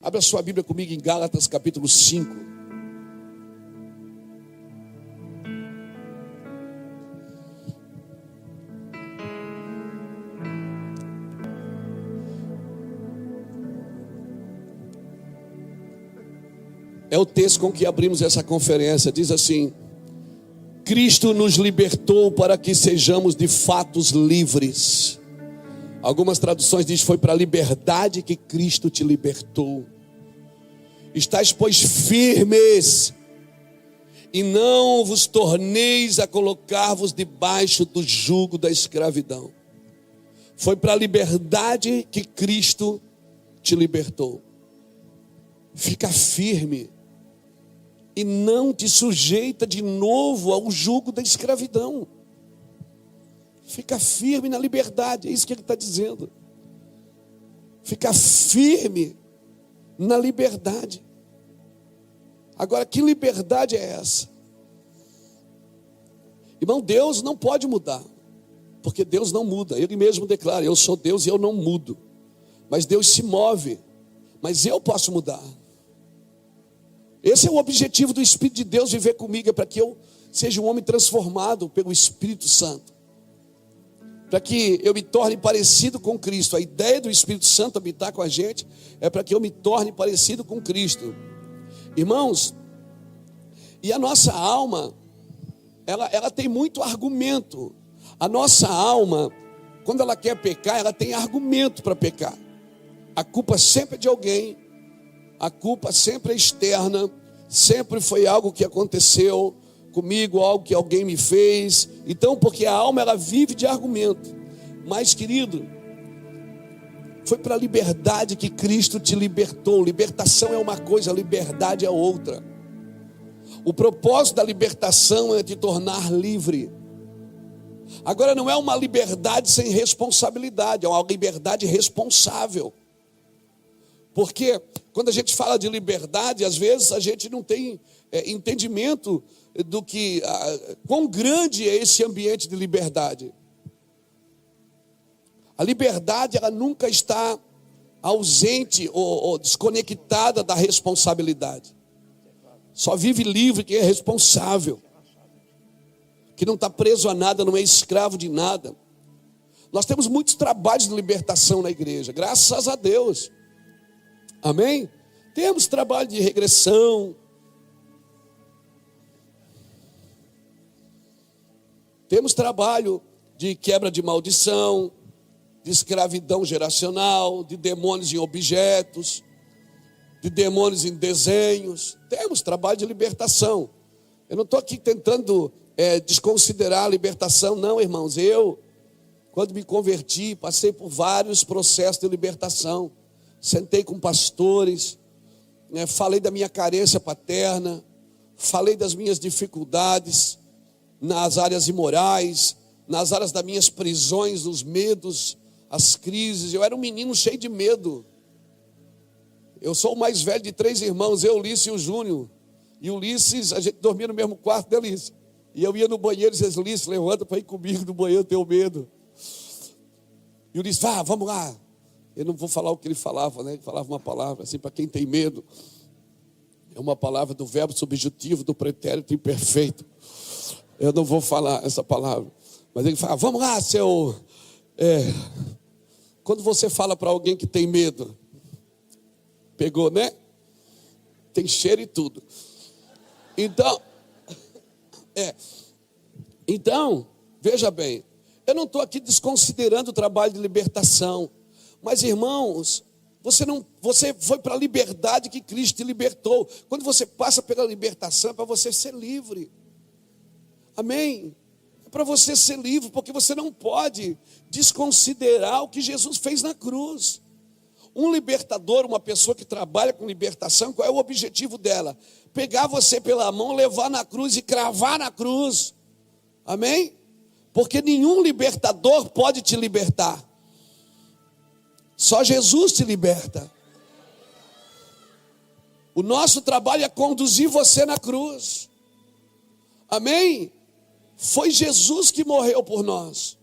Abra sua Bíblia comigo em Gálatas capítulo 5. É o texto com que abrimos essa conferência. Diz assim: Cristo nos libertou para que sejamos de fato livres. Algumas traduções dizem: foi para a liberdade que Cristo te libertou. Estais, pois, firmes, e não vos torneis a colocar-vos debaixo do jugo da escravidão. Foi para a liberdade que Cristo te libertou. Fica firme e não te sujeita de novo ao jugo da escravidão. Fica firme na liberdade, é isso que ele está dizendo. Fica firme na liberdade. Agora, que liberdade é essa? Irmão, Deus não pode mudar, porque Deus não muda. Ele mesmo declara: eu sou Deus e eu não mudo. Mas Deus se move, mas eu posso mudar. Esse é o objetivo do Espírito de Deus viver comigo, é para que eu seja um homem transformado pelo Espírito Santo, para que eu me torne parecido com Cristo. A ideia do Espírito Santo habitar com a gente é para que eu me torne parecido com Cristo. Irmãos, e a nossa alma, ela tem muito argumento. A nossa alma, quando ela quer pecar, ela tem argumento para pecar. A culpa sempre é de alguém. A culpa sempre é externa, sempre foi algo que aconteceu comigo, algo que alguém me fez. Então, porque a alma, ela vive de argumento. Mas, querido, foi para a liberdade que Cristo te libertou. Libertação é uma coisa, liberdade é outra. O propósito da libertação é te tornar livre. Agora, não é uma liberdade sem responsabilidade, é uma liberdade responsável. Porque quando a gente fala de liberdade, às vezes a gente não tem entendimento do que, quão grande é esse ambiente de liberdade. A liberdade, ela nunca está ausente ou desconectada da responsabilidade. Só vive livre quem é responsável, que não está preso a nada, não é escravo de nada. Nós temos muitos trabalhos de libertação na igreja, graças a Deus. Amém? Temos trabalho de regressão. Temos trabalho de quebra de maldição, de escravidão geracional, de demônios em objetos, de demônios em desenhos. Temos trabalho de libertação. Eu não estou aqui tentando desconsiderar a libertação, não, irmãos. Eu, quando me converti, passei por vários processos de libertação. Sentei com pastores, falei da minha carência paterna, falei das minhas dificuldades nas áreas imorais, nas áreas das minhas prisões, os medos, as crises. Eu era um menino cheio de medo. Eu sou o mais velho de 3 irmãos, eu, Ulisses e o Júnior. E Ulisses, a gente dormia no mesmo quarto da Ulisses. E eu ia no banheiro e dizia: Ulisses, levanta para ir comigo no banheiro, eu tenho medo. E Ulisses: vamos lá. Eu não vou falar o que ele falava, né? Ele falava uma palavra assim, para quem tem medo. É uma palavra do verbo subjuntivo, do pretérito imperfeito. Eu não vou falar essa palavra. Mas ele fala: vamos lá, seu... Quando você fala para alguém que tem medo, pegou, né? Tem cheiro e tudo. Então, veja bem, eu não estou aqui desconsiderando o trabalho de libertação. Mas, irmãos, você foi para a liberdade que Cristo te libertou. Quando você passa pela libertação, é para você ser livre. Amém? É para você ser livre, porque você não pode desconsiderar o que Jesus fez na cruz. Um libertador, uma pessoa que trabalha com libertação, qual é o objetivo dela? Pegar você pela mão, levar na cruz e cravar na cruz. Amém? Porque nenhum libertador pode te libertar. Só Jesus te liberta. O nosso trabalho é conduzir você na cruz. Amém? Foi Jesus que morreu por nós.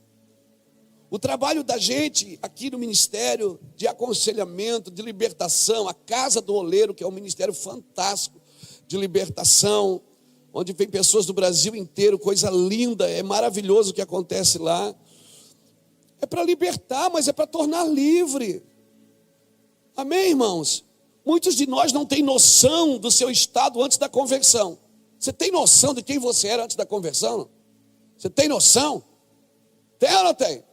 O trabalho da gente aqui no Ministério de Aconselhamento, de Libertação, a Casa do Oleiro, que é um ministério fantástico de libertação, onde vem pessoas do Brasil inteiro, coisa linda, é maravilhoso o que acontece lá. É para libertar, mas é para tornar livre. Amém, irmãos? Muitos de nós não têm noção do seu estado antes da conversão. Você tem noção de quem você era antes da conversão? Você tem noção? Tem ou não tem?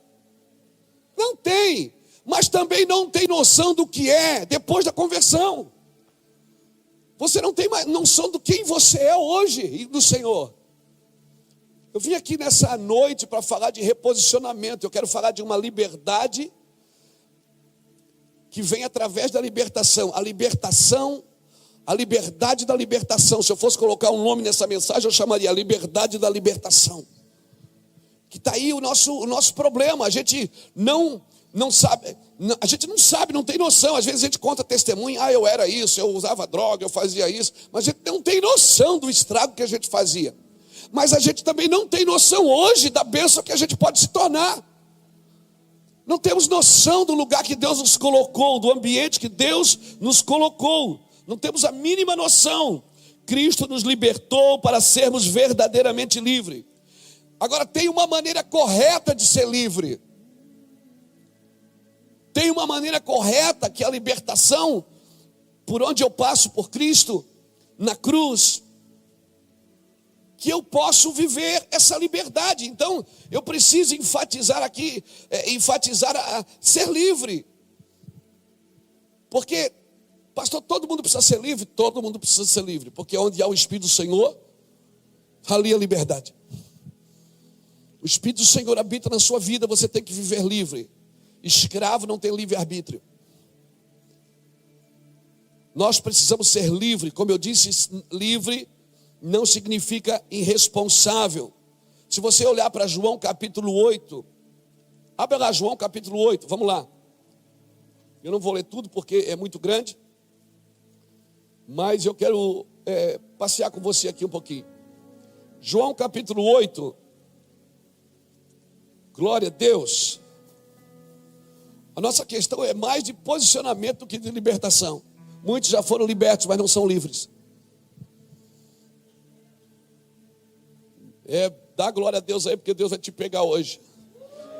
Não tem. Mas também não tem noção do que é depois da conversão. Você não tem mais noção do quem você é hoje e do Senhor. Eu vim aqui nessa noite para falar de reposicionamento. Eu quero falar de uma liberdade que vem através da libertação. A libertação, a liberdade da libertação. Se eu fosse colocar um nome nessa mensagem, eu chamaria a liberdade da libertação. Que está aí o nosso problema. A gente não sabe, a gente não sabe, não tem noção. Às vezes a gente conta testemunho, eu era isso, eu usava droga, eu fazia isso. Mas a gente não tem noção do estrago que a gente fazia. Mas a gente também não tem noção hoje da bênção que a gente pode se tornar. Não temos noção do lugar que Deus nos colocou, do ambiente que Deus nos colocou. Não temos a mínima noção. Cristo nos libertou para sermos verdadeiramente livres. Agora, tem uma maneira correta de ser livre. Tem uma maneira correta, que é a libertação, por onde eu passo por Cristo, na cruz, que eu posso viver essa liberdade. Então, eu preciso enfatizar aqui, a ser livre. Porque, pastor, todo mundo precisa ser livre? Todo mundo precisa ser livre, porque onde há o Espírito do Senhor, ali a liberdade. O Espírito do Senhor habita na sua vida, você tem que viver livre. Escravo não tem livre-arbítrio. Nós precisamos ser livres. Como eu disse, livre não significa irresponsável. Se você olhar para João capítulo 8, abre lá João capítulo 8, vamos lá. Eu não vou ler tudo porque é muito grande, mas eu quero passear com você aqui um pouquinho. João capítulo 8, glória a Deus. A nossa questão é mais de posicionamento do que de libertação. Muitos já foram libertos, mas não são livres. Dá glória a Deus aí, porque Deus vai te pegar hoje.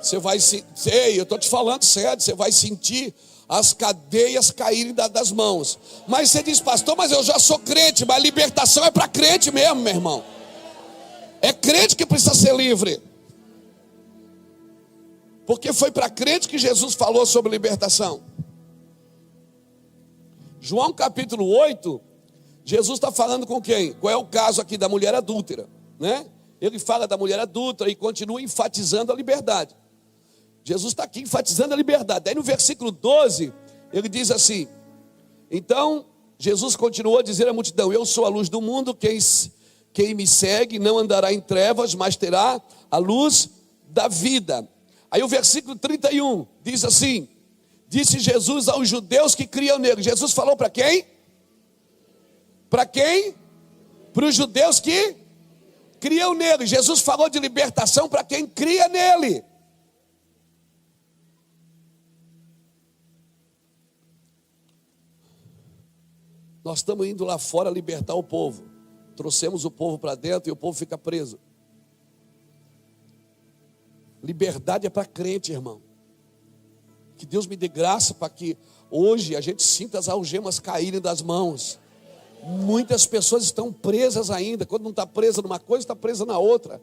Você vai sentir, eu estou te falando sério, você vai sentir as cadeias caírem das mãos. Mas você diz, pastor, mas eu já sou crente, mas libertação é para crente mesmo, meu irmão. É crente que precisa ser livre. Porque foi para crente que Jesus falou sobre libertação. João capítulo 8, Jesus está falando com quem? Qual é o caso aqui da mulher adúltera, né? Ele fala da mulher adúltera e continua enfatizando a liberdade. Jesus está aqui enfatizando a liberdade. Aí no versículo 12, ele diz assim: então Jesus continuou a dizer à multidão: eu sou a luz do mundo, quem me segue não andará em trevas, mas terá a luz da vida. Aí o versículo 31 diz assim: disse Jesus aos judeus que criam nele. Jesus falou para quem? Para quem? Para os judeus que criam nele. Jesus falou de libertação para quem cria nele. Nós estamos indo lá fora libertar o povo. Trouxemos o povo para dentro e o povo fica preso. Liberdade é para crente, irmão. Que Deus me dê graça para que hoje a gente sinta as algemas caírem das mãos. Muitas pessoas estão presas ainda. Quando não está presa numa coisa, está presa na outra.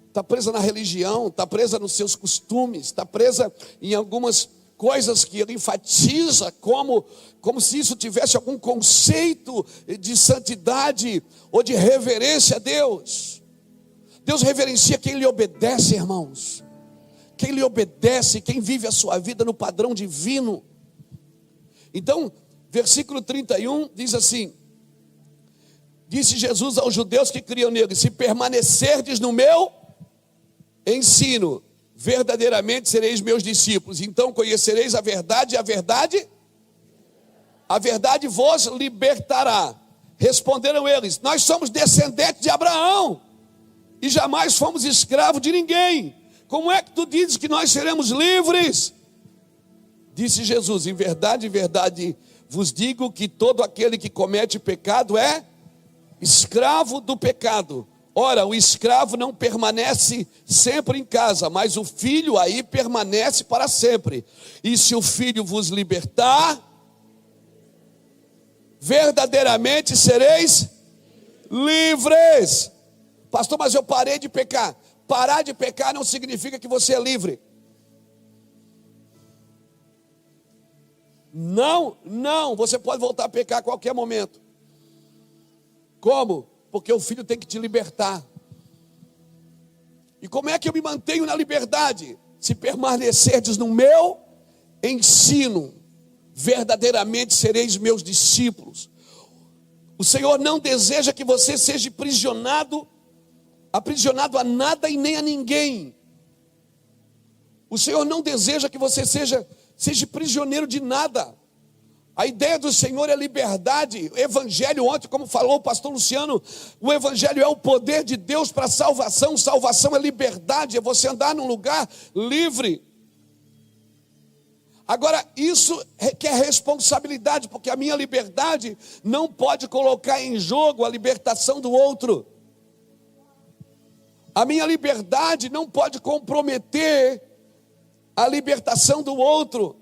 Está presa na religião, está presa nos seus costumes, está presa em algumas coisas que ele enfatiza como se isso tivesse algum conceito de santidade ou de reverência a Deus. Deus reverencia quem lhe obedece, irmãos. Quem lhe obedece, quem vive a sua vida no padrão divino. Então, versículo 31 diz assim: disse Jesus aos judeus que criam nele: se permanecerdes no meu ensino, verdadeiramente sereis meus discípulos. Então conhecereis a verdade, e a verdade vos libertará. Responderam eles: nós somos descendentes de Abraão e jamais fomos escravos de ninguém. como é que tu dizes que nós seremos livres? Disse Jesus: em verdade vos digo que todo aquele que comete pecado é escravo do pecado. Ora, o escravo não permanece sempre em casa, mas o filho aí permanece para sempre. E se o filho vos libertar, verdadeiramente sereis livres. Pastor, mas eu parei de pecar. Parar de pecar não significa que você é livre. Não, você pode voltar a pecar a qualquer momento. Como? Porque o filho tem que te libertar. E como é que eu me mantenho na liberdade? Se permanecerdes no meu ensino, verdadeiramente sereis meus discípulos. O Senhor não deseja que você seja aprisionado a nada e nem a ninguém. O Senhor não deseja que você seja prisioneiro de nada. A ideia do Senhor é liberdade. O Evangelho, ontem, como falou o pastor Luciano, o Evangelho é o poder de Deus para a salvação. Salvação é liberdade, é você andar num lugar livre. Agora, isso requer responsabilidade, porque a minha liberdade não pode colocar em jogo a libertação do outro. A minha liberdade não pode comprometer a libertação do outro.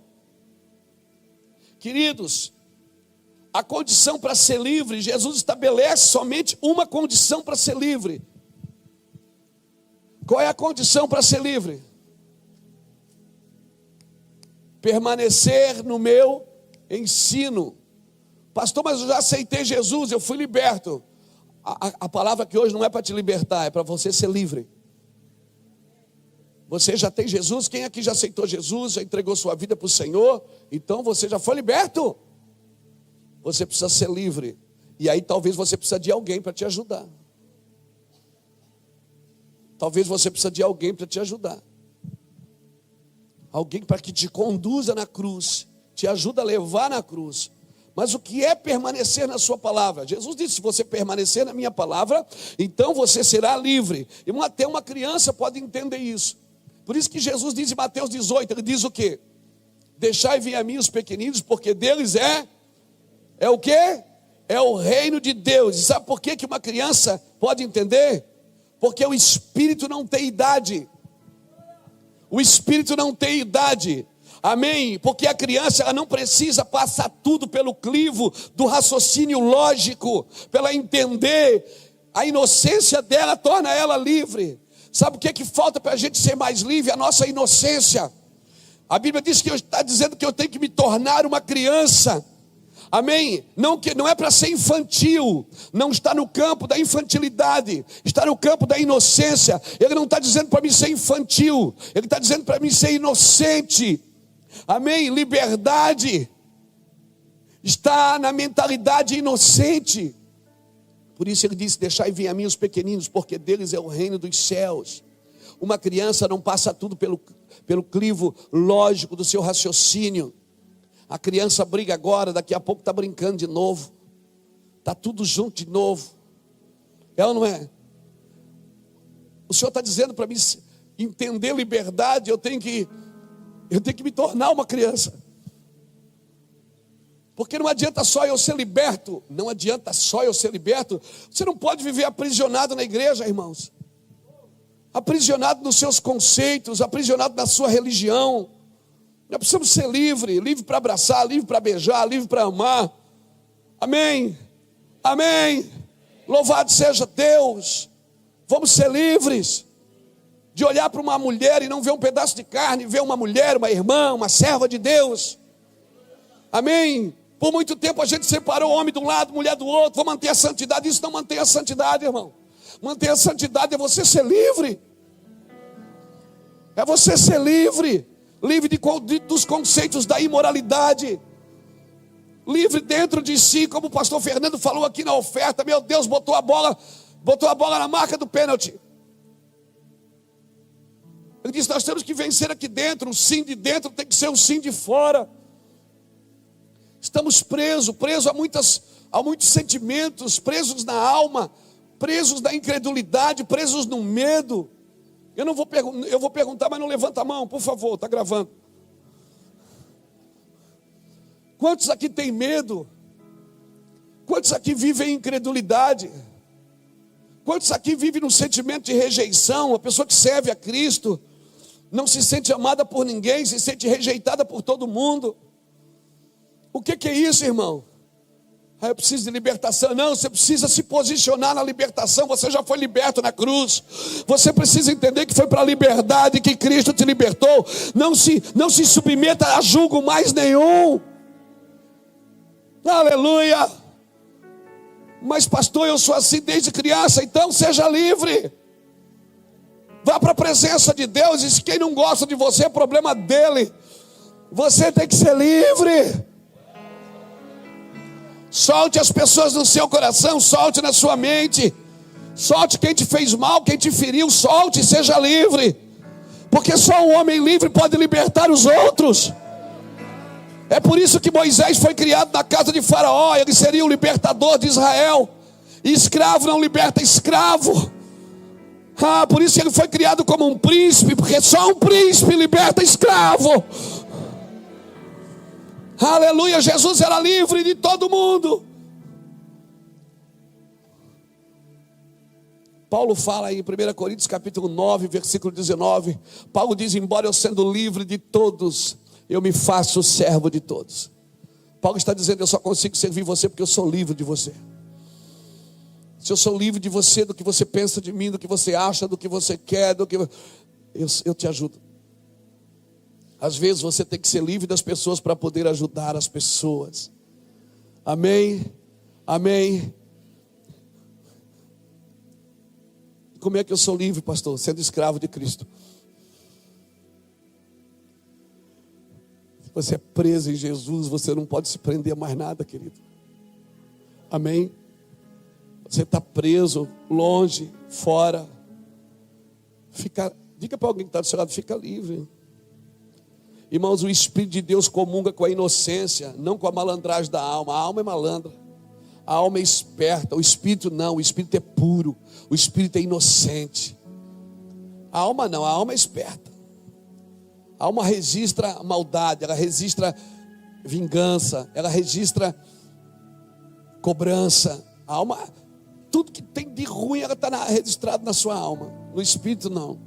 Queridos, a condição para ser livre, Jesus estabelece somente uma condição para ser livre. Qual é a condição para ser livre? Permanecer no meu ensino. Pastor, mas eu já aceitei Jesus, eu fui liberto. A palavra aqui hoje não é para te libertar, é para você ser livre. Você já tem Jesus? Quem aqui já aceitou Jesus, já entregou sua vida para o Senhor? Então você já foi liberto. Você precisa ser livre. E aí talvez você precise de alguém para te ajudar. Talvez você precise de alguém para te ajudar. Alguém para que te conduza na cruz, te ajuda a levar na cruz. Mas o que é permanecer na sua palavra? Jesus disse: se você permanecer na minha palavra, então você será livre. E até uma criança pode entender isso. Por isso que Jesus diz em Mateus 18, ele diz o quê? Deixai vir a mim os pequeninos, porque deles é o quê? É o reino de Deus. E sabe por que uma criança pode entender? Porque o espírito não tem idade. O espírito não tem idade. Amém? Porque a criança, ela não precisa passar tudo pelo crivo do raciocínio lógico, para ela entender. A inocência dela torna ela livre. Sabe o que é que falta para a gente ser mais livre? A nossa inocência. A Bíblia diz que está dizendo que eu tenho que me tornar uma criança. Amém? Não é para ser infantil. Não está no campo da infantilidade. Está no campo da inocência. Ele não está dizendo para mim ser infantil. Ele está dizendo para mim ser inocente. Amém? Liberdade está na mentalidade inocente. Por isso ele disse: deixai vir a mim os pequeninos, porque deles é o reino dos céus. Uma criança não passa tudo pelo crivo lógico do seu raciocínio. A criança briga agora, daqui a pouco está brincando de novo. Está tudo junto de novo. É ou não é? O Senhor está dizendo para mim, entender liberdade, eu tenho que me tornar uma criança. Porque não adianta só eu ser liberto. Não adianta só eu ser liberto. Você não pode viver aprisionado na igreja, irmãos. Aprisionado nos seus conceitos, aprisionado na sua religião. Nós precisamos ser livre para abraçar, livre para beijar, livre para amar. Amém? Amém? Louvado seja Deus. Vamos ser livres de olhar para uma mulher e não ver um pedaço de carne, ver uma mulher, uma irmã, uma serva de Deus. Amém? Por muito tempo a gente separou homem de um lado, mulher do outro. Vou manter a santidade. Isso não mantém a santidade, irmão. Manter a santidade é você ser livre. É você ser livre. Livre dos conceitos da imoralidade. Livre dentro de si, como o pastor Fernando falou aqui na oferta. Meu Deus, botou a bola na marca do pênalti. Ele disse: nós temos que vencer aqui dentro. O sim de dentro tem que ser o sim de fora. Estamos presos a muitos sentimentos, presos na alma, presos na incredulidade, presos no medo. Eu vou perguntar, mas não levanta a mão, por favor, está gravando. Quantos aqui têm medo? Quantos aqui vivem em incredulidade? Quantos aqui vivem num sentimento de rejeição? A pessoa que serve a Cristo não se sente amada por ninguém, se sente rejeitada por todo mundo. O que é isso, irmão? Eu preciso de libertação. Não, você precisa se posicionar na libertação. Você já foi liberto na cruz. Você precisa entender que foi para a liberdade que Cristo te libertou. Não se submeta a julgo mais nenhum. Aleluia. Mas pastor, eu sou assim desde criança. Então seja livre. Vá para a presença de Deus. E se quem não gosta de você é problema dele. Você tem que ser livre. Solte as pessoas no seu coração. Solte na sua mente. Solte quem te fez mal, quem te feriu. Solte e seja livre. Porque só um homem livre pode libertar os outros. É por isso que Moisés foi criado na casa de Faraó. Ele seria o libertador de Israel. E escravo não liberta escravo. Por isso ele foi criado como um príncipe. Porque só um príncipe liberta escravo. Aleluia, Jesus era livre de todo mundo. Paulo fala aí em 1 Coríntios capítulo 9, versículo 19. Paulo diz, embora eu sendo livre de todos, eu me faço servo de todos. Paulo está dizendo, eu só consigo servir você porque eu sou livre de você. Se eu sou livre de você, do que você pensa de mim, do que você acha, do que você quer, eu te ajudo. Às vezes você tem que ser livre das pessoas para poder ajudar as pessoas. Amém? Amém? Como é que eu sou livre, pastor? Sendo escravo de Cristo. Se você é preso em Jesus, você não pode se prender a mais nada, querido. Amém? Você está preso, longe, fora. Diga para alguém que está do seu lado, fica livre. Irmãos, o Espírito de Deus comunga com a inocência, não com a malandragem da alma. A alma é malandra, a alma é esperta. O Espírito não, o Espírito é puro, o Espírito é inocente. A alma não, a alma é esperta. A alma registra maldade, ela registra vingança, ela registra cobrança. A alma, tudo que tem de ruim, ela está registrado na sua alma. No Espírito não.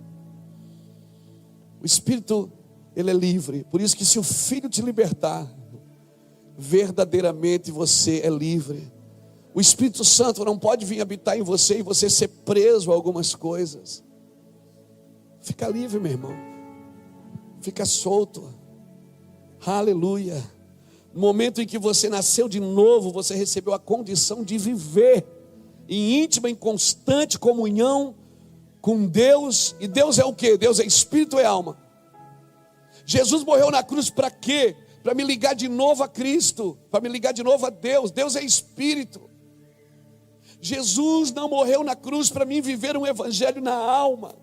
O Espírito, ele é livre. Por isso que se o Filho te libertar, verdadeiramente você é livre. O Espírito Santo não pode vir habitar em você e você ser preso a algumas coisas. Fica livre, meu irmão. Fica solto. Aleluia. No momento em que você nasceu de novo, você recebeu a condição de viver em íntima e constante comunhão com Deus. E Deus é o quê? Deus é Espírito e alma. Jesus morreu na cruz para quê? Para me ligar de novo a Cristo, para me ligar de novo a Deus. Deus é Espírito. Jesus não morreu na cruz para mim viver um evangelho na alma.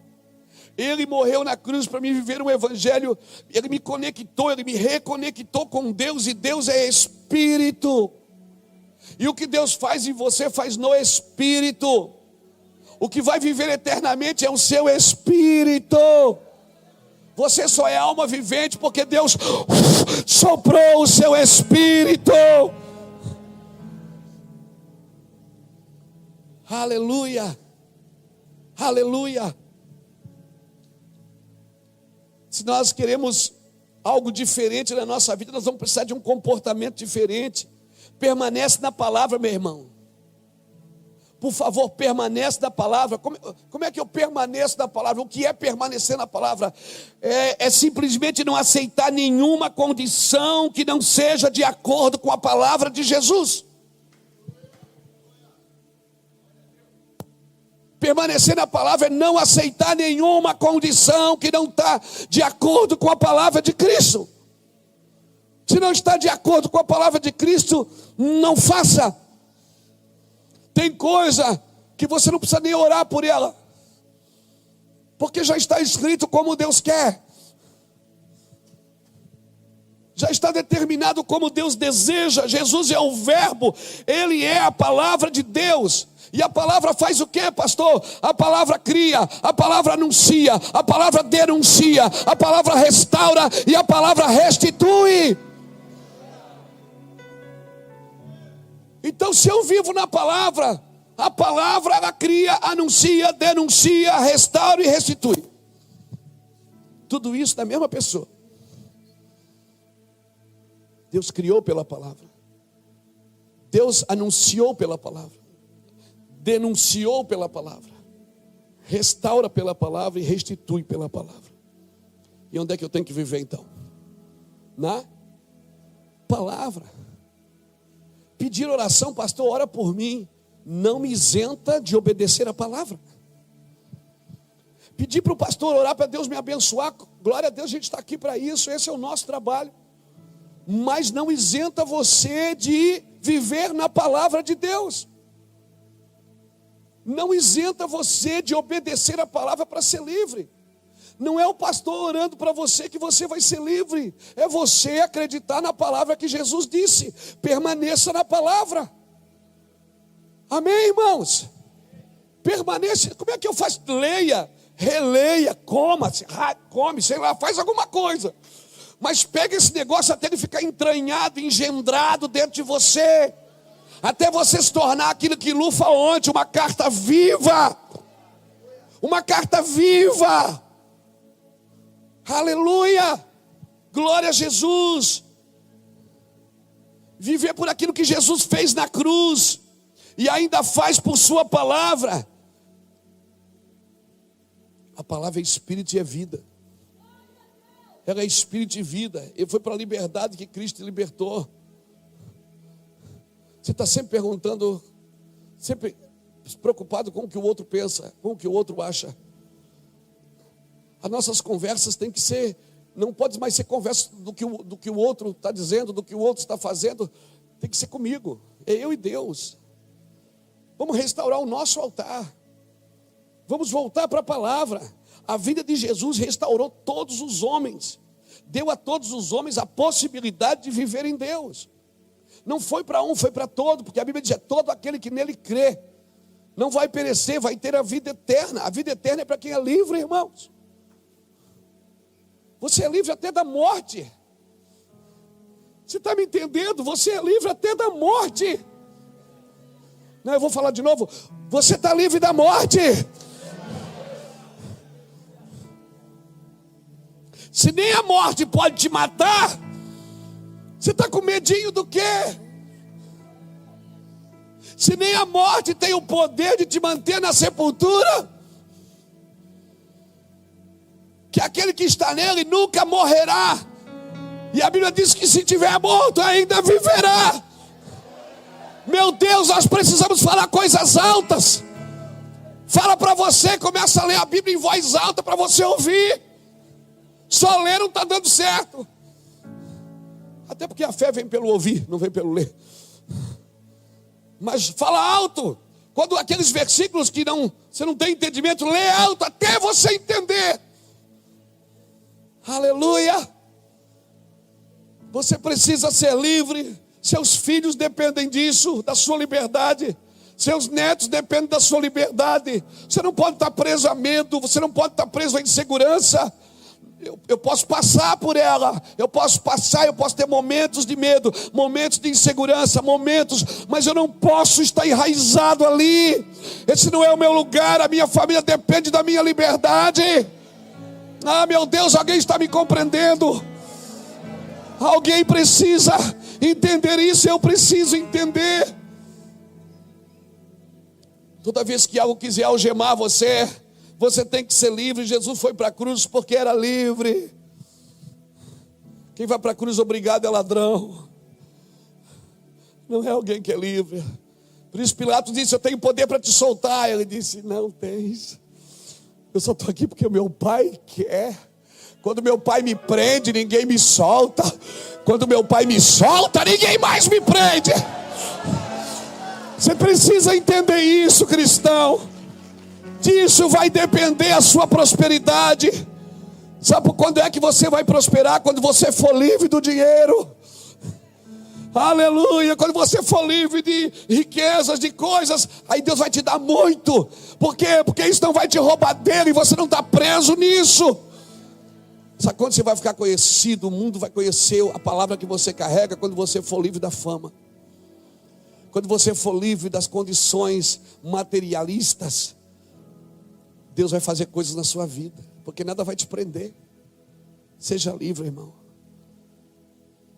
Ele morreu na cruz para mim viver um evangelho. Ele me conectou, ele me reconectou com Deus. E Deus é Espírito. E o que Deus faz em você, faz no Espírito. O que vai viver eternamente é o seu Espírito. Você só é alma vivente porque Deus soprou o seu Espírito. Aleluia. Aleluia. Se nós queremos algo diferente na nossa vida, nós vamos precisar de um comportamento diferente. Permanece na palavra, meu irmão. Por favor, permanece na palavra. Como é que eu permaneço na palavra? O que é permanecer na palavra? É simplesmente não aceitar nenhuma condição que não seja de acordo com a palavra de Jesus. Permanecer na palavra é não aceitar nenhuma condição que não está de acordo com a palavra de Cristo. Se não está de acordo com a palavra de Cristo, não faça. Tem coisa que você não precisa nem orar por ela, porque já está escrito como Deus quer. Já está determinado como Deus deseja. Jesus é o verbo, Ele é a palavra de Deus. E a palavra faz o que, pastor? A palavra cria, a palavra anuncia, a palavra denuncia, a palavra restaura e a palavra restitui. Então, se eu vivo na palavra, a palavra ela cria, anuncia, denuncia, restaura e restitui. Tudo isso na mesma pessoa. Deus criou pela palavra. Deus anunciou pela palavra. Denunciou pela palavra. Restaura pela palavra e restitui pela palavra. E onde é que eu tenho que viver então? Na palavra. Pedir oração, pastor, ora por mim. Não me isenta de obedecer a palavra. Pedir para o pastor orar para Deus me abençoar. Glória a Deus, a gente está aqui para isso. Esse é o nosso trabalho. Mas não isenta você de viver na palavra de Deus. Não isenta você de obedecer a palavra para ser livre. Não é o pastor orando para você que você vai ser livre. É você acreditar na palavra que Jesus disse. Permaneça na palavra. Amém, irmãos? Permaneça. Como é que eu faço? Leia, releia, come, sei lá, faz alguma coisa. Mas pega esse negócio até ele ficar entranhado, engendrado dentro de você. Até você se tornar aquilo que Lu falou ontem, uma carta viva. Uma carta viva. Aleluia. Glória a Jesus. Viver por aquilo que Jesus fez na cruz. E ainda faz por sua palavra. A palavra é espírito e é vida. Ela é espírito e vida. Ele foi para a liberdade que Cristo libertou. Você está sempre perguntando, sempre preocupado com o que o outro pensa, com o que o outro acha. As nossas conversas têm que ser, não pode mais ser conversa do que o outro está dizendo, do que o outro está fazendo. Tem que ser comigo, é eu e Deus. Vamos restaurar o nosso altar. Vamos voltar para a palavra. A vida de Jesus restaurou todos os homens. Deu a todos os homens a possibilidade de viver em Deus. Não foi para um, foi para todo. Porque a Bíblia diz, é todo aquele que nele crê. Não vai perecer, vai ter a vida eterna. A vida eterna é para quem é livre, irmãos. Você é livre até da morte. Você está me entendendo? Você é livre até da morte. Não, eu vou falar de novo. Você está livre da morte. Se nem a morte pode te matar, você está com medinho do quê? Se nem a morte tem o poder de te manter na sepultura, que aquele que está nele nunca morrerá. E a Bíblia diz que se tiver morto ainda viverá. Meu Deus, nós precisamos falar coisas altas. Fala para você, começa a ler a Bíblia em voz alta para você ouvir. Só ler não está dando certo. Até porque a fé vem pelo ouvir, não vem pelo ler. Mas fala alto. Quando aqueles versículos que você não tem entendimento, lê alto até você entender. Aleluia. Você precisa ser livre. Seus filhos dependem disso, da sua liberdade. Seus netos dependem da sua liberdade. Você não pode estar preso a medo. Você não pode estar preso a insegurança. Eu posso passar por ela, eu posso ter momentos de medo, momentos de insegurança, mas eu não posso estar enraizado ali. Esse não é o meu lugar, a minha família depende da minha liberdade. Ah, meu Deus, alguém está me compreendendo? Alguém precisa entender isso, eu preciso entender. Toda vez que algo quiser algemar você tem que ser livre. Jesus foi para a cruz porque era livre. Quem vai para a cruz obrigado é ladrão. Não é alguém que é livre. Por isso Pilatos disse, eu tenho poder para te soltar. Ele disse, não tens. Eu só estou aqui porque o meu pai quer. Quando meu pai me prende, ninguém me solta. Quando meu pai me solta, ninguém mais me prende. Você precisa entender isso, cristão. Disso vai depender a sua prosperidade. Sabe quando é que você vai prosperar? Quando você for livre do dinheiro. Aleluia. Quando você for livre de riquezas, de coisas, aí Deus vai te dar muito. Por quê? Porque isso não vai te roubar dele e você não está preso nisso. Sabe quando você vai ficar conhecido? O mundo vai conhecer a palavra que você carrega quando você for livre da fama. Quando você for livre das condições materialistas, Deus vai fazer coisas na sua vida, porque nada vai te prender. Seja livre, irmão.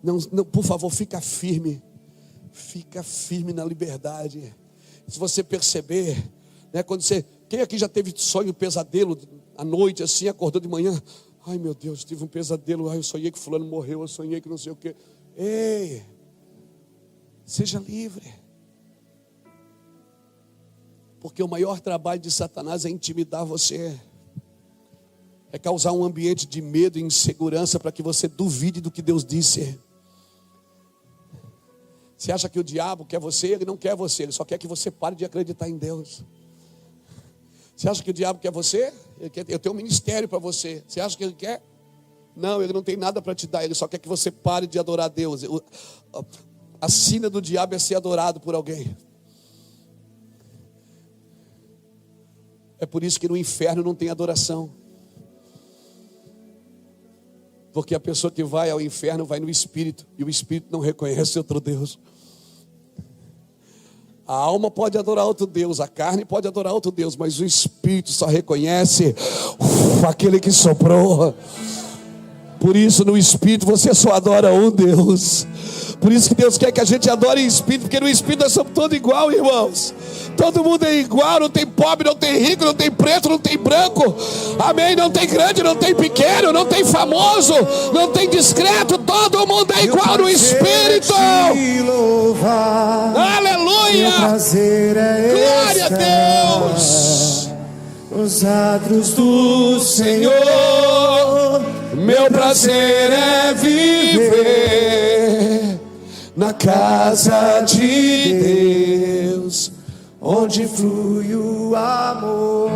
Não, por favor, fica firme na liberdade. Se você perceber, né, quem aqui já teve sonho, pesadelo à noite, assim, acordou de manhã? Ai meu Deus, tive um pesadelo, eu sonhei que fulano morreu, eu sonhei que não sei o quê. Ei, seja livre. Porque o maior trabalho de Satanás é intimidar você. É causar um ambiente de medo e insegurança para que você duvide do que Deus disse. Você acha que o diabo quer você? Ele não quer você, ele só quer que você pare de acreditar em Deus. Você acha que o diabo quer você? Eu tenho um ministério para você. Você acha que ele quer? Não, ele não tem nada para te dar. Ele só quer que você pare de adorar a Deus. A sina do diabo é ser adorado por alguém. É por isso que no inferno não tem adoração. Porque a pessoa que vai ao inferno vai no espírito. E o espírito não reconhece outro Deus. A alma pode adorar outro Deus, a carne pode adorar outro Deus, mas o espírito só reconhece aquele que soprou. Por isso no espírito você só adora um Deus. Por isso que Deus quer que a gente adore em espírito, porque no espírito nós somos todos igual, irmãos. Todo mundo é igual, não tem pobre, não tem rico, não tem preto, não tem branco. Amém? Não tem grande, não tem pequeno, não tem famoso, não tem discreto. Todo mundo é igual no espírito. Aleluia! Glória a Deus! Os atos do Senhor, meu prazer é viver na casa de Deus, onde flui o amor.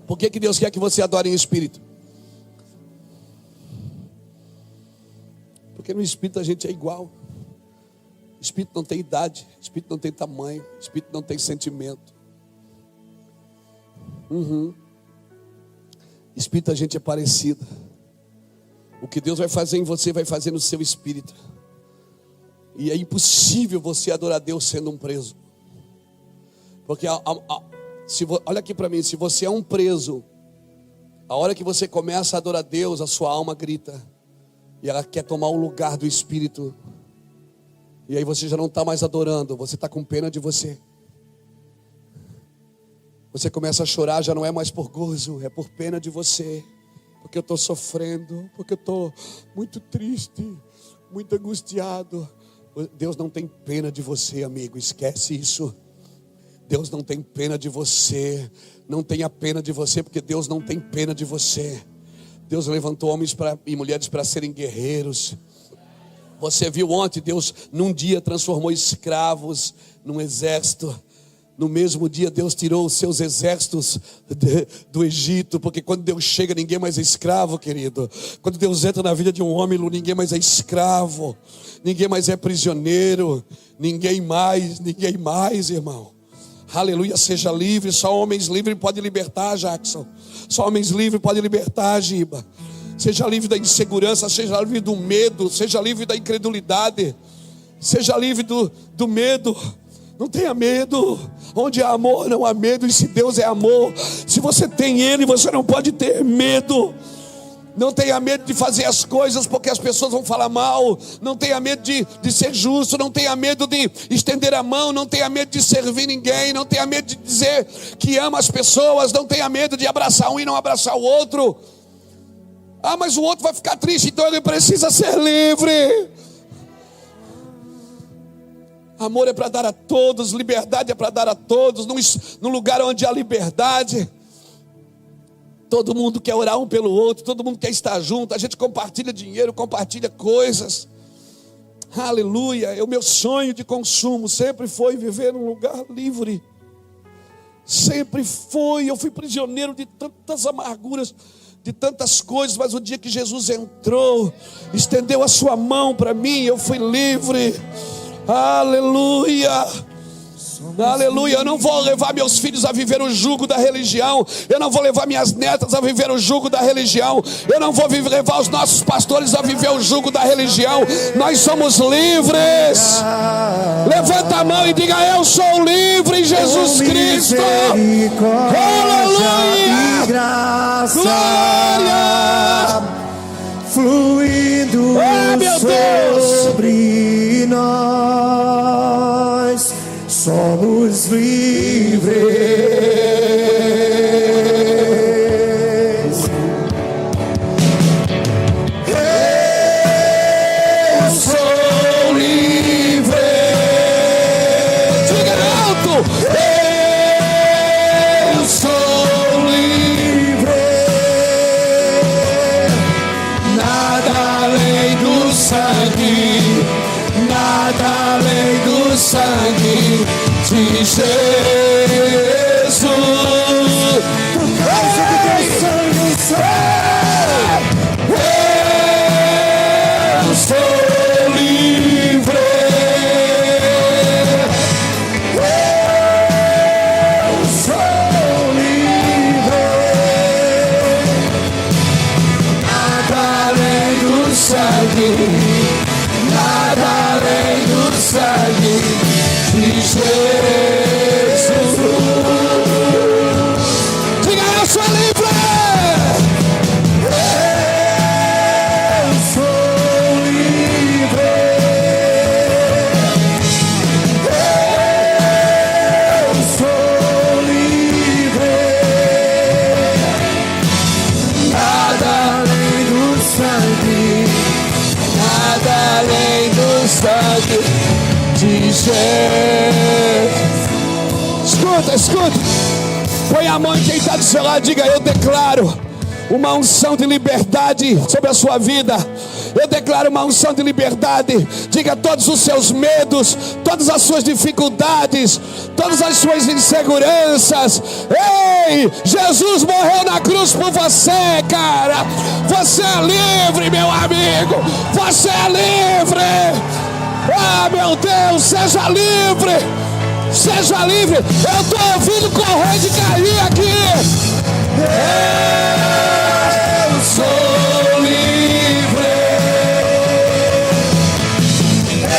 Por que Deus quer que você adore em espírito? Porque no espírito a gente é igual. Espírito não tem idade, espírito não tem tamanho, espírito não tem sentimento. Espírito a gente é parecido. O que Deus vai fazer em você, vai fazer no seu espírito. E é impossível você adorar a Deus sendo um preso. Porque olha aqui para mim, se você é um preso, a hora que você começa a adorar a Deus, a sua alma grita. E ela quer tomar o lugar do espírito. E aí você já não está mais adorando, você está com pena de você. Você começa a chorar, já não é mais por gozo, é por pena de você. Porque eu estou sofrendo, porque eu estou muito triste, muito angustiado. Deus não tem pena de você, amigo, esquece isso. Deus não tem pena de você. Não tenha pena de você, porque Deus não tem pena de você. Deus levantou homens e mulheres para serem guerreiros. Você viu ontem, Deus num dia transformou escravos num exército. No mesmo dia Deus tirou os seus exércitos do Egito. Porque quando Deus chega, ninguém mais é escravo, querido. Quando Deus entra na vida de um homem, ninguém mais é escravo. Ninguém mais é prisioneiro. Ninguém mais, irmão. Aleluia, seja livre. Só homens livres podem libertar, Jackson. Só homens livres podem libertar, Giba. Seja livre da insegurança, seja livre do medo, seja livre da incredulidade, seja livre do medo. Não tenha medo. Onde há amor não há medo. E se Deus é amor, se você tem Ele, você não pode ter medo. Não tenha medo de fazer as coisas porque as pessoas vão falar mal. Não tenha medo de ser justo. Não tenha medo de estender a mão. Não tenha medo de servir ninguém. Não tenha medo de dizer que ama as pessoas. Não tenha medo de abraçar um e não abraçar o outro. Ah, mas o outro vai ficar triste, então ele precisa ser livre. Amor é para dar a todos, liberdade é para dar a todos. Num lugar onde há liberdade, todo mundo quer orar um pelo outro, todo mundo quer estar junto. A gente compartilha dinheiro, compartilha coisas. Aleluia. O meu sonho de consumo sempre foi viver num lugar livre. Sempre foi. Eu fui prisioneiro de tantas amarguras, de tantas coisas, mas o dia que Jesus entrou, estendeu a sua mão para mim, eu fui livre. Aleluia. Aleluia. Eu não vou levar meus filhos a viver o jugo da religião. Eu não vou levar minhas netas a viver o jugo da religião. Eu não vou levar os nossos pastores a viver o jugo da religião. Nós somos livres. Levanta a mão e diga: eu sou livre em Jesus Cristo. Aleluia. Glória fluindo sobre nós. Somos livres. Eu sou livre. Diga alto: eu sou livre. Nada além do sangue, nada além do sangue de Jesus. Por causa do teu sangue eu sou livre. Eu sou livre. Nada além do sangue, nada além do sangue de Jesus. diga: eu sou livre. Eu sou livre. Eu sou livre. Nada além do sangue, nada além do sangue de Jesus. Escuta. Põe a mão em quem está do seu lado. Diga: eu declaro uma unção de liberdade sobre a sua vida. Eu declaro uma unção de liberdade. Diga: todos os seus medos, todas as suas dificuldades, todas as suas inseguranças. Ei, Jesus morreu na cruz por você, cara. Você é livre, meu amigo. Você é livre. Ah, meu Deus, seja livre. Seja livre. Eu estou ouvindo corrente cair aqui. Eu sou livre. Eu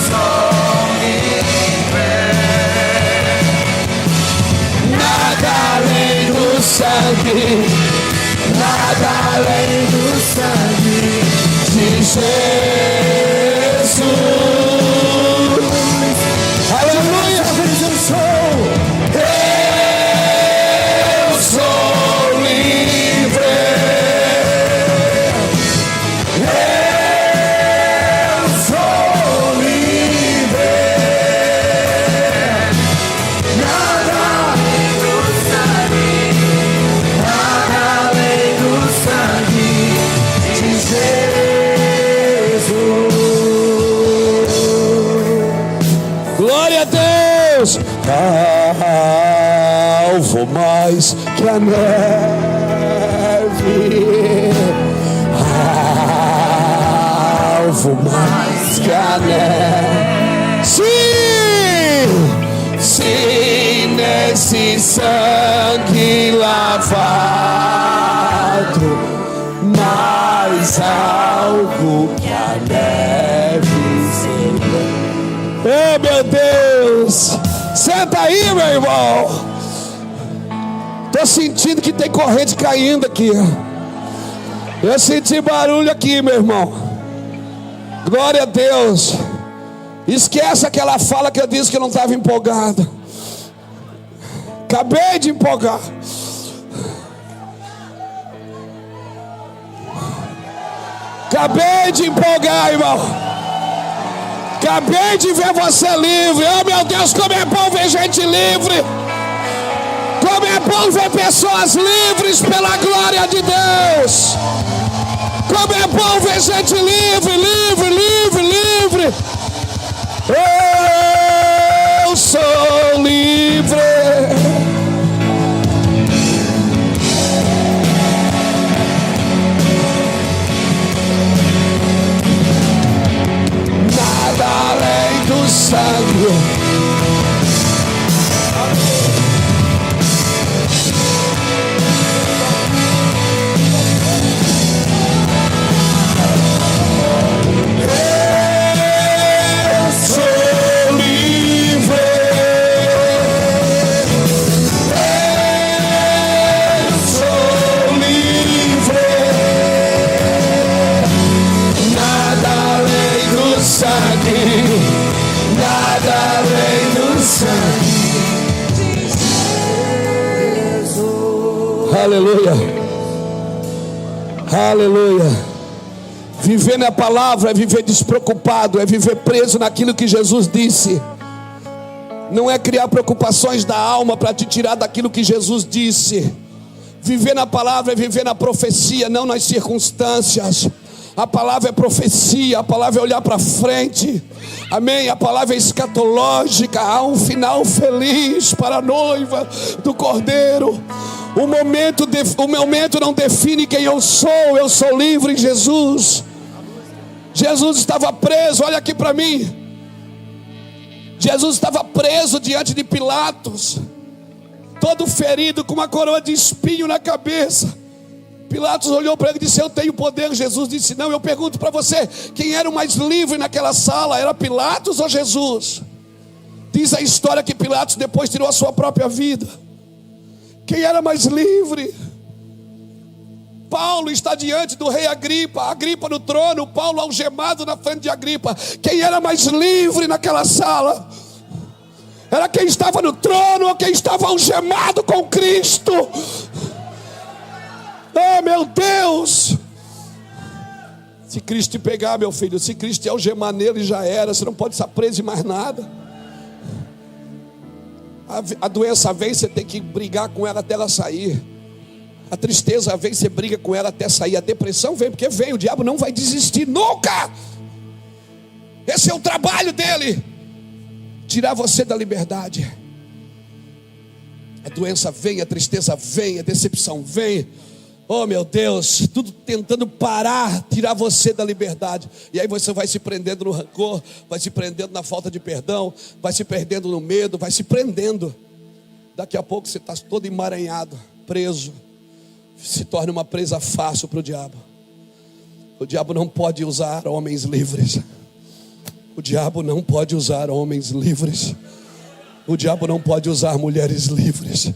sou livre. Nada além do sangue, nada além do sangue de Jesus. Aleluia. Eu sou livre. Eu sou livre. Nada além do sangue, nada além do sangue de Jesus. Glória a Deus. Alvo mais que a neve. Alvo mais que a neve. Sim, nesse sangue lavado, mais algo que a neve. Ei, meu Deus. Senta aí, meu irmão. Tô sentindo que tem corrente caindo aqui. Eu senti barulho aqui, meu irmão. Glória a Deus. Esquece aquela fala que eu disse que eu não estava empolgado. Acabei de empolgar. Acabei de empolgar, irmão. Acabei de ver você livre. Oh, meu Deus, como é bom ver gente livre. Como é bom ver pessoas livres pela glória de Deus. Como é bom ver gente livre, livre, livre, livre. Eu sou livre. Aleluia. Aleluia. Viver na palavra é viver despreocupado, é viver preso naquilo que Jesus disse. Não é criar preocupações da alma para te tirar daquilo que Jesus disse. Viver na palavra é viver na profecia, não nas circunstâncias. A palavra é profecia, a palavra é olhar para frente. Amém? A palavra é escatológica. Há um final feliz para a noiva do Cordeiro. O momento não define quem eu sou livre em Jesus. Jesus estava preso, olha aqui para mim. Jesus estava preso diante de Pilatos, todo ferido, com uma coroa de espinho na cabeça. Pilatos olhou para ele e disse: eu tenho poder. Jesus disse: não. Eu pergunto para você, quem era o mais livre naquela sala? Era Pilatos ou Jesus? Diz a história que Pilatos depois tirou a sua própria vida. Quem era mais livre? Paulo está diante do rei Agripa, Agripa no trono, Paulo algemado na frente de Agripa. Quem era mais livre naquela sala? Era quem estava no trono ou quem estava algemado com Cristo? Oh, meu Deus! Se Cristo te pegar, meu filho, se Cristo te algemar nele, já era. Você não pode estar preso em mais nada. A doença vem, você tem que brigar com ela até ela sair. A tristeza vem, você briga com ela até sair. A depressão vem, porque vem. O diabo não vai desistir nunca. Esse é o trabalho dele, tirar você da liberdade. A doença vem, a tristeza vem, a decepção vem. Oh, meu Deus, tudo tentando parar, tirar você da liberdade. E aí você vai se prendendo no rancor, vai se prendendo na falta de perdão, vai se perdendo no medo, vai se prendendo. Daqui a pouco você está todo emaranhado, preso. Se torna uma presa fácil para o diabo. O diabo não pode usar homens livres. O diabo não pode usar homens livres. O diabo não pode usar mulheres livres.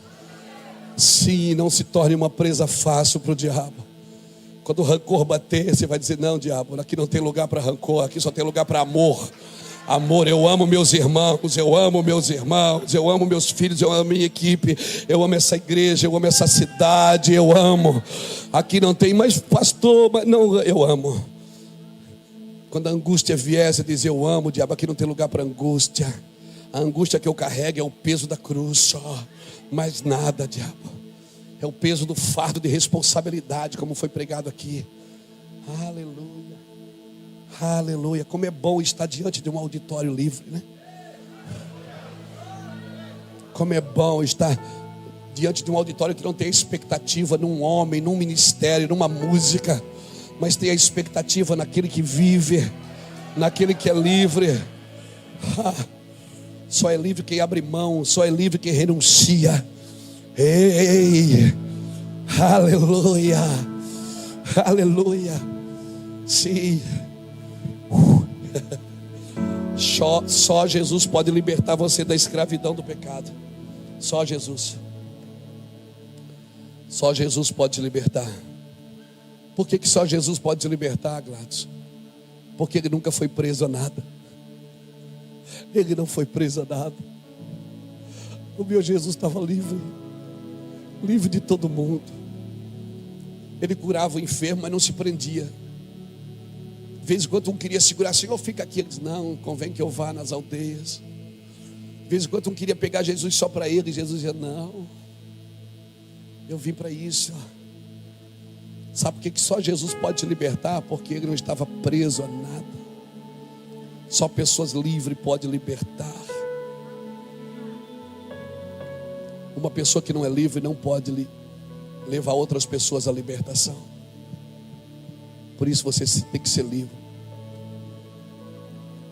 Sim, não se torne uma presa fácil para o diabo. Quando o rancor bater, você vai dizer: não, diabo, aqui não tem lugar para rancor, aqui só tem lugar para amor. Amor, eu amo meus irmãos, eu amo meus irmãos, eu amo meus filhos, eu amo minha equipe, eu amo essa igreja, eu amo essa cidade, eu amo. Aqui não tem mais pastor, mas não, eu amo. Quando a angústia vier, você diz: eu amo, diabo, aqui não tem lugar para angústia. A angústia que eu carrego é o peso da cruz só, mais nada, diabo. É o peso do fardo de responsabilidade, como foi pregado aqui. Aleluia. Aleluia, como é bom estar diante de um auditório livre, né? Como é bom estar diante de um auditório que não tem expectativa num homem, num ministério, numa música, mas tem a expectativa naquele que vive, naquele que é livre. Só é livre quem abre mão, só é livre quem renuncia. Ei, aleluia, aleluia. Sim. Só Jesus pode libertar você da escravidão do pecado. Só Jesus. Só Jesus pode te libertar. Por que só Jesus pode te libertar, Gladys? Porque ele nunca foi preso a nada. Ele não foi preso a nada. O meu Jesus estava livre. Livre de todo mundo. Ele curava o enfermo, mas não se prendia. De vez em quando um queria segurar: Senhor, fica aqui. Ele diz: não, convém que eu vá nas aldeias. De vez em quando um queria pegar Jesus só para ele, e Jesus dizia: não, eu vim para isso. Sabe por que só Jesus pode te libertar? Porque ele não estava preso a nada. Só pessoas livres podem libertar. Uma pessoa que não é livre não pode levar outras pessoas à libertação. Por isso você tem que ser livre.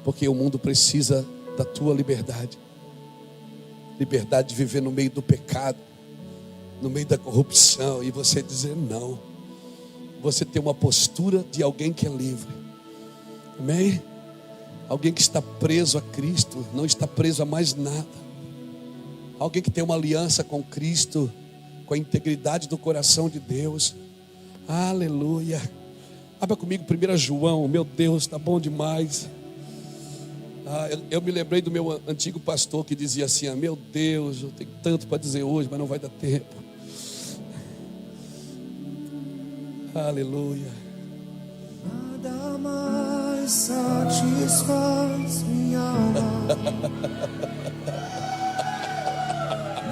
Porque o mundo precisa da tua liberdade. Liberdade de viver no meio do pecado, no meio da corrupção, e você dizer não. Você tem uma postura de alguém que é livre. Amém? Alguém que está preso a Cristo, não está preso a mais nada. Alguém que tem uma aliança com Cristo, com a integridade do coração de Deus. Aleluia. Abra comigo 1 João, meu Deus, está bom demais. Eu me lembrei do meu antigo pastor que dizia assim: meu Deus, eu tenho tanto para dizer hoje, mas não vai dar tempo. Aleluia. Nada mais satisfaz minha alma.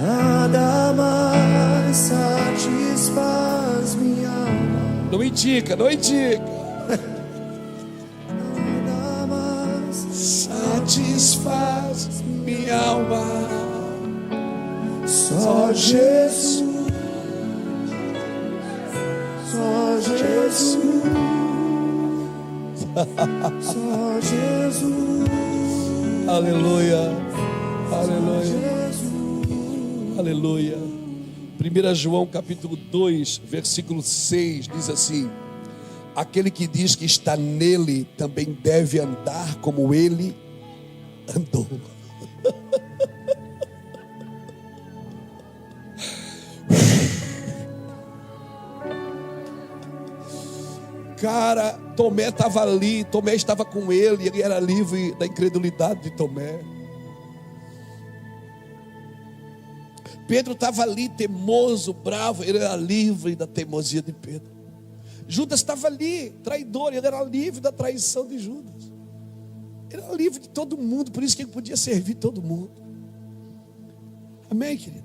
Nada mais satisfaz minha alma. Não indica, não indica. Nada mais Satisfaz minha alma. só Jesus. Só Jesus. Só Jesus. Aleluia. Aleluia. Jesus. Aleluia. 1 João capítulo 2, versículo 6 diz assim: aquele que diz que está nele também deve andar como ele andou. Cara, Tomé estava ali, Tomé estava com ele era livre da incredulidade de Tomé. Pedro estava ali, teimoso, bravo, ele era livre da teimosia de Pedro. Judas estava ali, traidor, ele era livre da traição de Judas. Ele era livre de todo mundo, por isso que ele podia servir todo mundo. Amém, querido?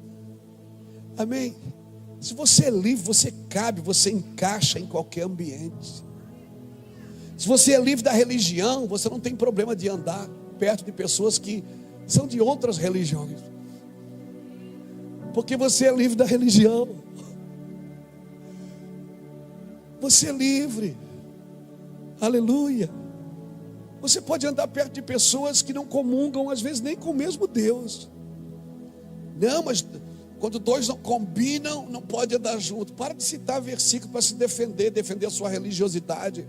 Amém? Se você é livre, você cabe, você encaixa em qualquer ambiente. Se você é livre da religião, você não tem problema de andar perto de pessoas que são de outras religiões. Porque você é livre da religião. Você é livre. Aleluia. Você pode andar perto de pessoas que não comungam, às vezes nem com o mesmo Deus. Não, mas quando dois não combinam, não pode andar junto. Para de citar versículo para se defender a sua religiosidade.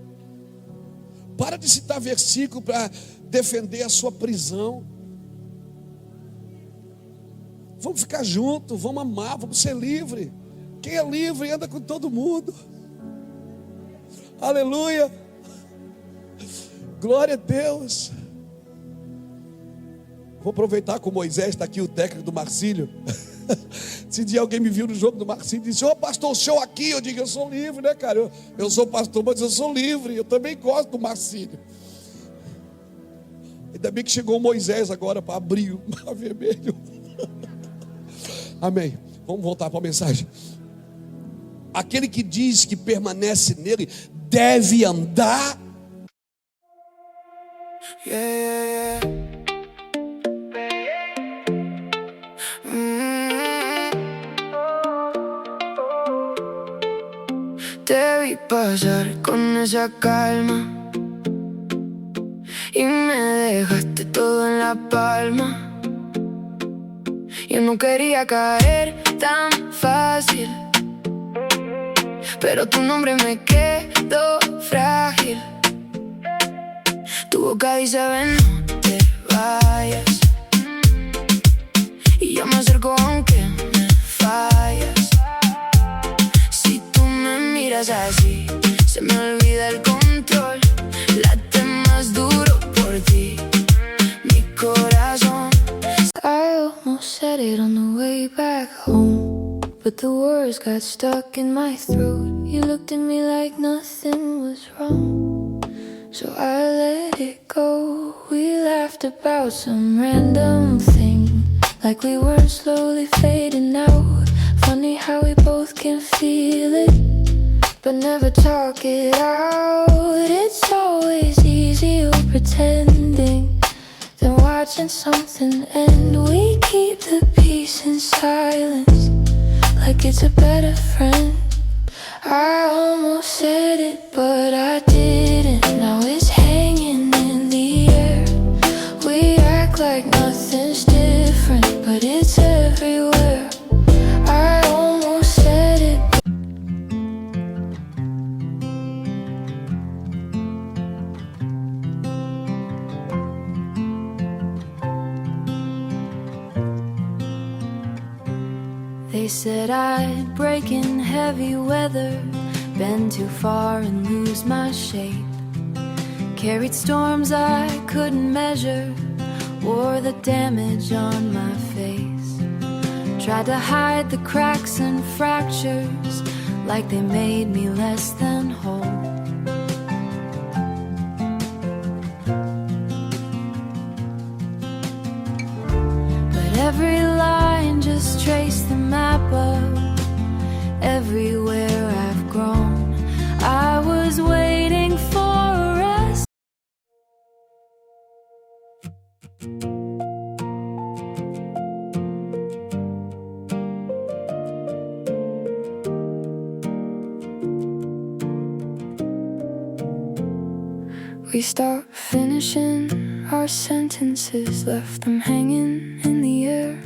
Para de citar versículo para defender a sua prisão. Vamos ficar juntos, vamos amar, vamos ser livre. Quem é livre anda com todo mundo. Aleluia. Glória a Deus. Vou aproveitar que o Moisés está aqui, o técnico do Marcílio. Se dia alguém me viu no jogo do Marcílio e disse: ô pastor, o senhor aqui. Eu digo: eu sou livre, né, cara? Eu sou pastor, mas eu sou livre. Eu também gosto do Marcílio. Ainda bem que chegou o Moisés agora para abrir o mar vermelho. Amém. Vamos voltar para a mensagem. Aquele que diz que permanece nele deve andar. Yeah, yeah, yeah. Te vi pasar con esa calma y me dejaste todo en la palma. Yo no quería caer tan fácil, pero tu nombre me quedó frágil. Tu boca dice: ven, no te vayas. Y yo me acerco aunque me fallas. Si tú me miras así, se me olvida el control. Late más duro por ti, mi corazón. I almost said it on the way back home, but the words got stuck in my throat. You looked at me like nothing was wrong, so I let it go. We laughed about some random thing, like we were slowly fading out. Funny how we both can feel it, but never talk it out. It's always easier pretending than watching something end. We keep the peace in silence, like it's a better friend. I almost said it, but I didn't. Now it's hanging in the air. We act like nothing's different, but it's everywhere. I almost said it. They said I'd break in heavy weather, bend too far and lose my shape. Carried storms I couldn't measure, wore the damage on my face. Tried to hide the cracks and fractures, like they made me less than whole. But every line just traced the map of everywhere I've grown. I was waiting for a rest. We stopped finishing our sentences, left them hanging in the air.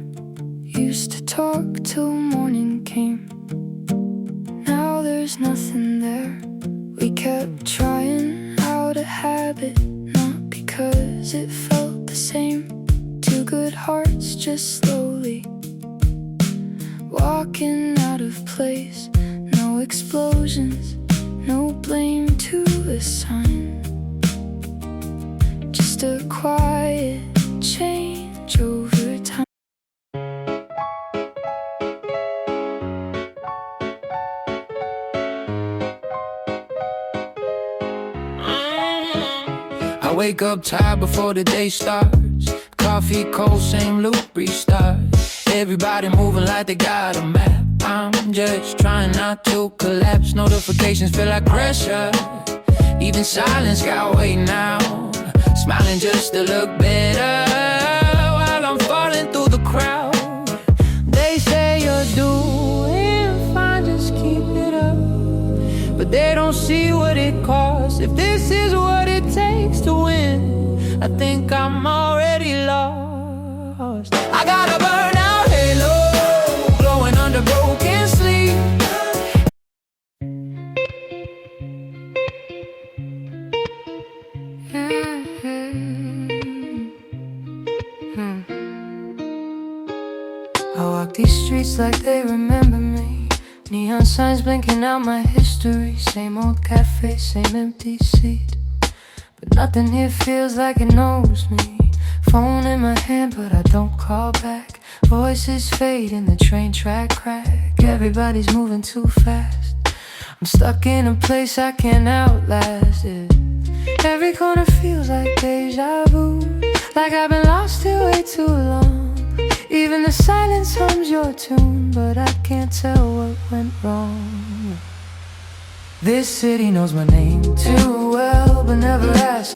Used to talk till morning came, now there's nothing there. We kept trying out a habit, not because it felt the same. Two good hearts just slowly walking out of place. No explosions, no blame to assign, just a quiet change over time. I wake up tired before the day starts. Coffee cold, same loop, restart. Everybody moving like they got a map. I'm just trying not to collapse. Notifications feel like pressure. Even silence got weight now. Smiling just to look better while I'm falling through the crowd. They say you're doing fine, just keep it up. But they don't see what it costs. If this is what it takes to win, I think I'm already lost. I got a burnout halo glowing under broken sleep. I walk these streets like they remember me. Neon signs blinking out my history. Same old cafe, same empty seat, but nothing here feels like it knows me. Phone in my hand but I don't call back. Voices fade in the train track crack. Everybody's moving too fast. I'm stuck in a place I can't outlast it. Every corner feels like deja vu, like I've been lost here way too long. Even the silence hums your tune, but I can't tell what went wrong. This city knows my name too well, but never asked.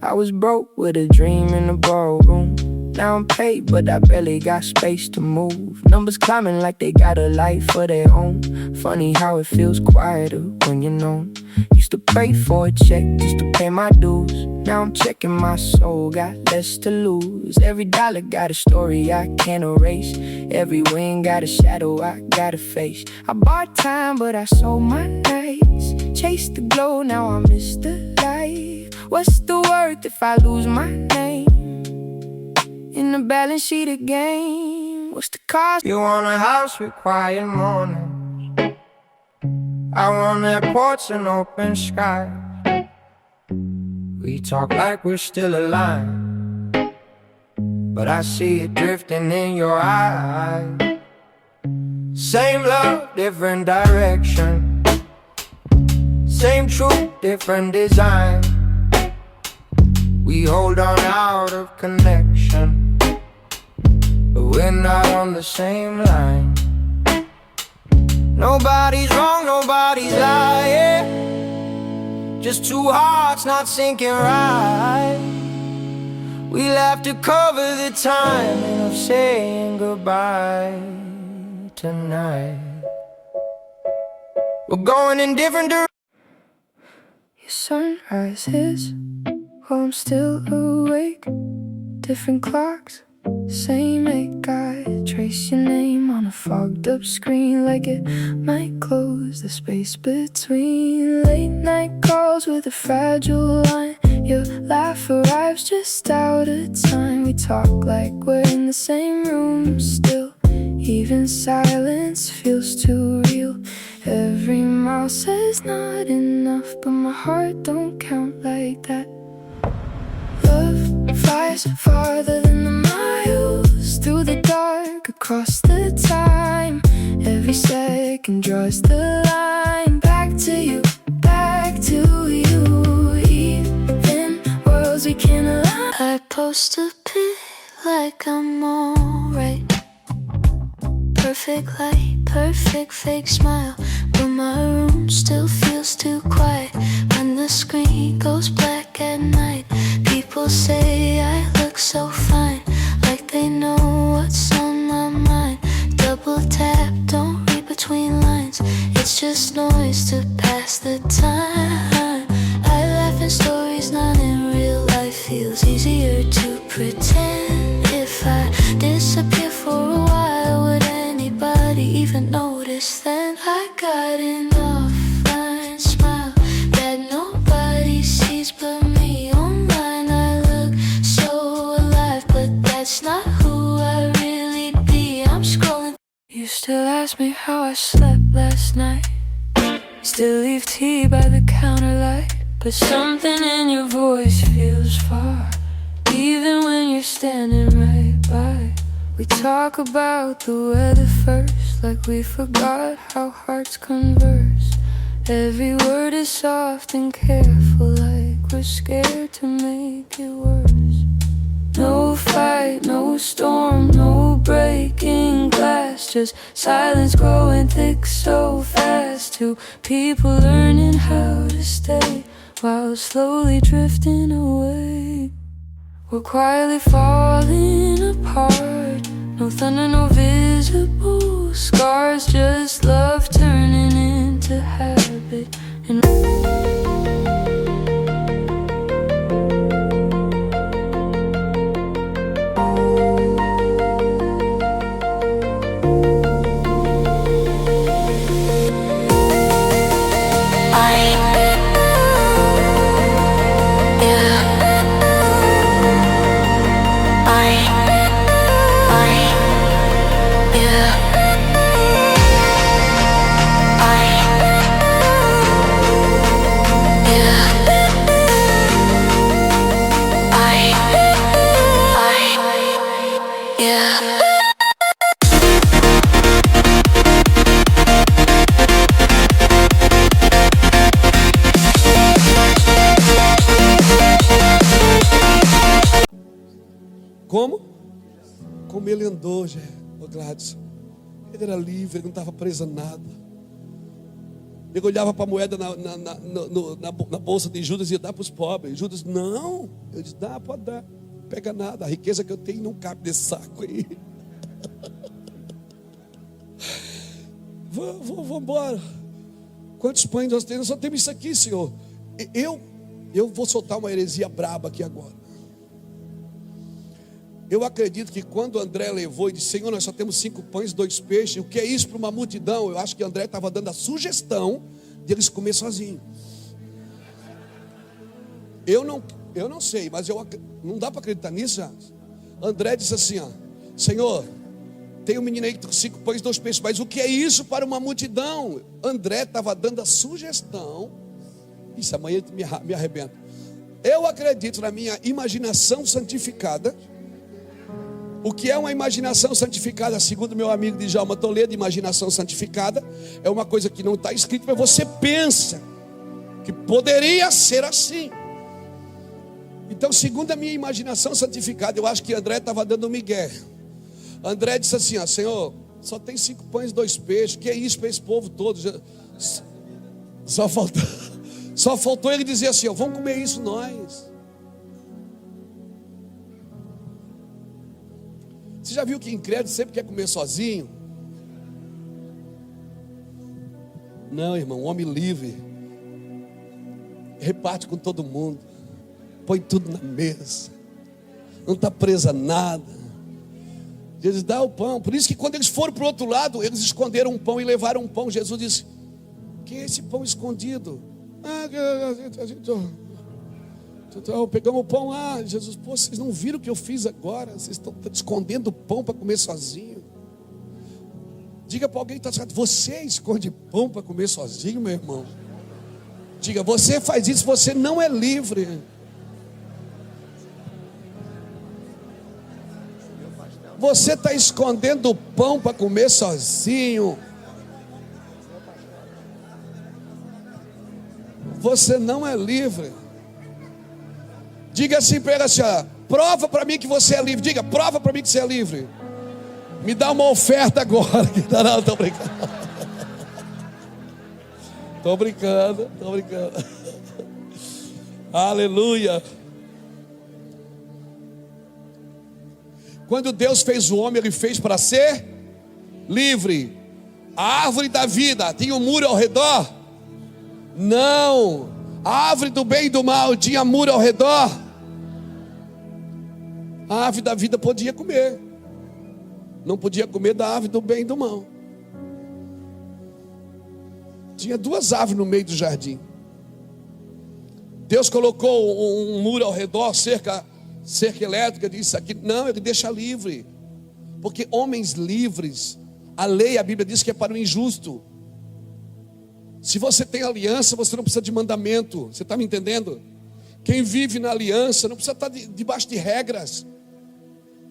I was broke with a dream in a ballroom. Now I'm paid, but I barely got space to move. Numbers climbing like they got a life of their own. Funny how it feels quieter when you're known. Used to pray for a check just to pay my dues. Now I'm checking my soul, got less to lose. Every dollar got a story I can't erase. Every win got a shadow I gotta face. I bought time, but I sold my nights. Chased the glow, now I miss the light. What's the worth if I lose my name in the balance sheet again? What's the cost? You want a house with quiet mornings. I want that porch and open sky. We talk like we're still alive, but I see it drifting in your eyes. Same love, different direction. Same truth, different design. We hold on out of connection, but we're not on the same line. Nobody's wrong, nobody's lying. Just two hearts not syncing right. We'll have to cover the timing of saying goodbye tonight. We're going in different directions. Your sunrise is while I'm still awake. Different clocks, same ache. I trace your name on a fogged up screen, like it might close the space between. Late night calls with a fragile line. Your laugh arrives just out of time. We talk like we're in the same room still. Even silence feels too real. Every mile says not enough, but my heart don't count like that. Love flies farther than the miles, through the dark, across the time. Every second draws the line, back to you, back to you. Even worlds we can't align. I post a pic like I'm alright. Perfect light, perfect fake smile, but my room still feels too quiet when the screen goes black at night. People say I look so fine, like they know what's on my mind. Double tap, don't read between lines, it's just noise to pass the time. I laugh in stories, not in real life. Feels easier to pretend. If I disappear for a while, would anybody even notice then? I got an offline smile that nobody sees but me. Online I look so alive, but that's not who I really be. I'm scrolling. You still ask me how I slept last night, still leave tea by the counter light, but something in your voice feels far, even when you're standing right by. We talk about the weather first, like we forgot how hearts converse. Every word is soft and careful, like we're scared to make it worse. No fight, no storm, no breaking glass, just silence growing thick so fast. Two people learning how to stay while slowly drifting away. We're quietly falling apart, no thunder, no visible scars, just love turning into habit. And como? Como ele andou, o Gladys. Ele era livre, ele não estava preso a nada. Ele olhava para a moeda na bolsa de Judas e ia dar para os pobres. Judas, não. Eu disse, dá, pode dar. Não pega nada. A riqueza que eu tenho não cabe nesse saco aí. Vamos embora. Quantos pães nós temos? Nós só temos isso aqui, Senhor. Eu vou soltar uma heresia braba aqui agora. Eu acredito que quando André levou e disse, Senhor, nós só temos 5 pães e 2 peixes, o que é isso para uma multidão? Eu acho que André estava dando a sugestão de eles comer sozinhos. Eu não sei, mas não dá para acreditar nisso, já. André disse assim, ó, Senhor, tem um menino aí com 5 pães e 2 peixes, mas o que é isso para uma multidão? André estava dando a sugestão. Isso, amanhã me arrebenta. Eu acredito na minha imaginação santificada. O que é uma imaginação santificada, segundo meu amigo Djalma Toledo, imaginação santificada é uma coisa que não está escrita, mas você pensa que poderia ser assim. Então, segundo a minha imaginação santificada, eu acho que André estava dando um migué. André disse assim, ó, Senhor, só tem 5 pães e 2 peixes, que é isso para esse povo todo? Só faltou ele dizer assim, ó, vamos comer isso nós. Você já viu que incrédulo sempre quer comer sozinho? Não, irmão, um homem livre reparte com todo mundo, põe tudo na mesa, não está preso a nada. Jesus dá o pão. Por isso que quando eles foram para o outro lado, eles esconderam um pão e levaram um pão. Jesus disse, que é esse pão escondido? Pegamos o pão lá. Jesus, pô, vocês não viram o que eu fiz agora? Vocês estão escondendo o pão para comer sozinho. Diga para alguém que está certo, você esconde pão para comer sozinho, meu irmão? Diga, você faz isso, você não é livre. Você está escondendo o pão para comer sozinho. Você não é livre. Diga assim para ele assim, ó, prova para mim que você é livre. Diga, prova para mim que você é livre. Me dá uma oferta agora. Não, estou brincando. Estou brincando. Aleluia. Quando Deus fez o homem, Ele fez para ser livre. A árvore da vida tinha um muro ao redor? Não. A árvore do bem e do mal tinha muro ao redor? A árvore da vida podia comer. Não podia comer da árvore do bem e do mal. Tinha duas árvores no meio do jardim. Deus colocou um muro ao redor, cerca elétrica, disse aqui, não, Ele deixa livre. Porque homens livres, a lei, a Bíblia diz que é para o injusto. Se você tem aliança, você não precisa de mandamento. Você está me entendendo? Quem vive na aliança não precisa estar debaixo de regras.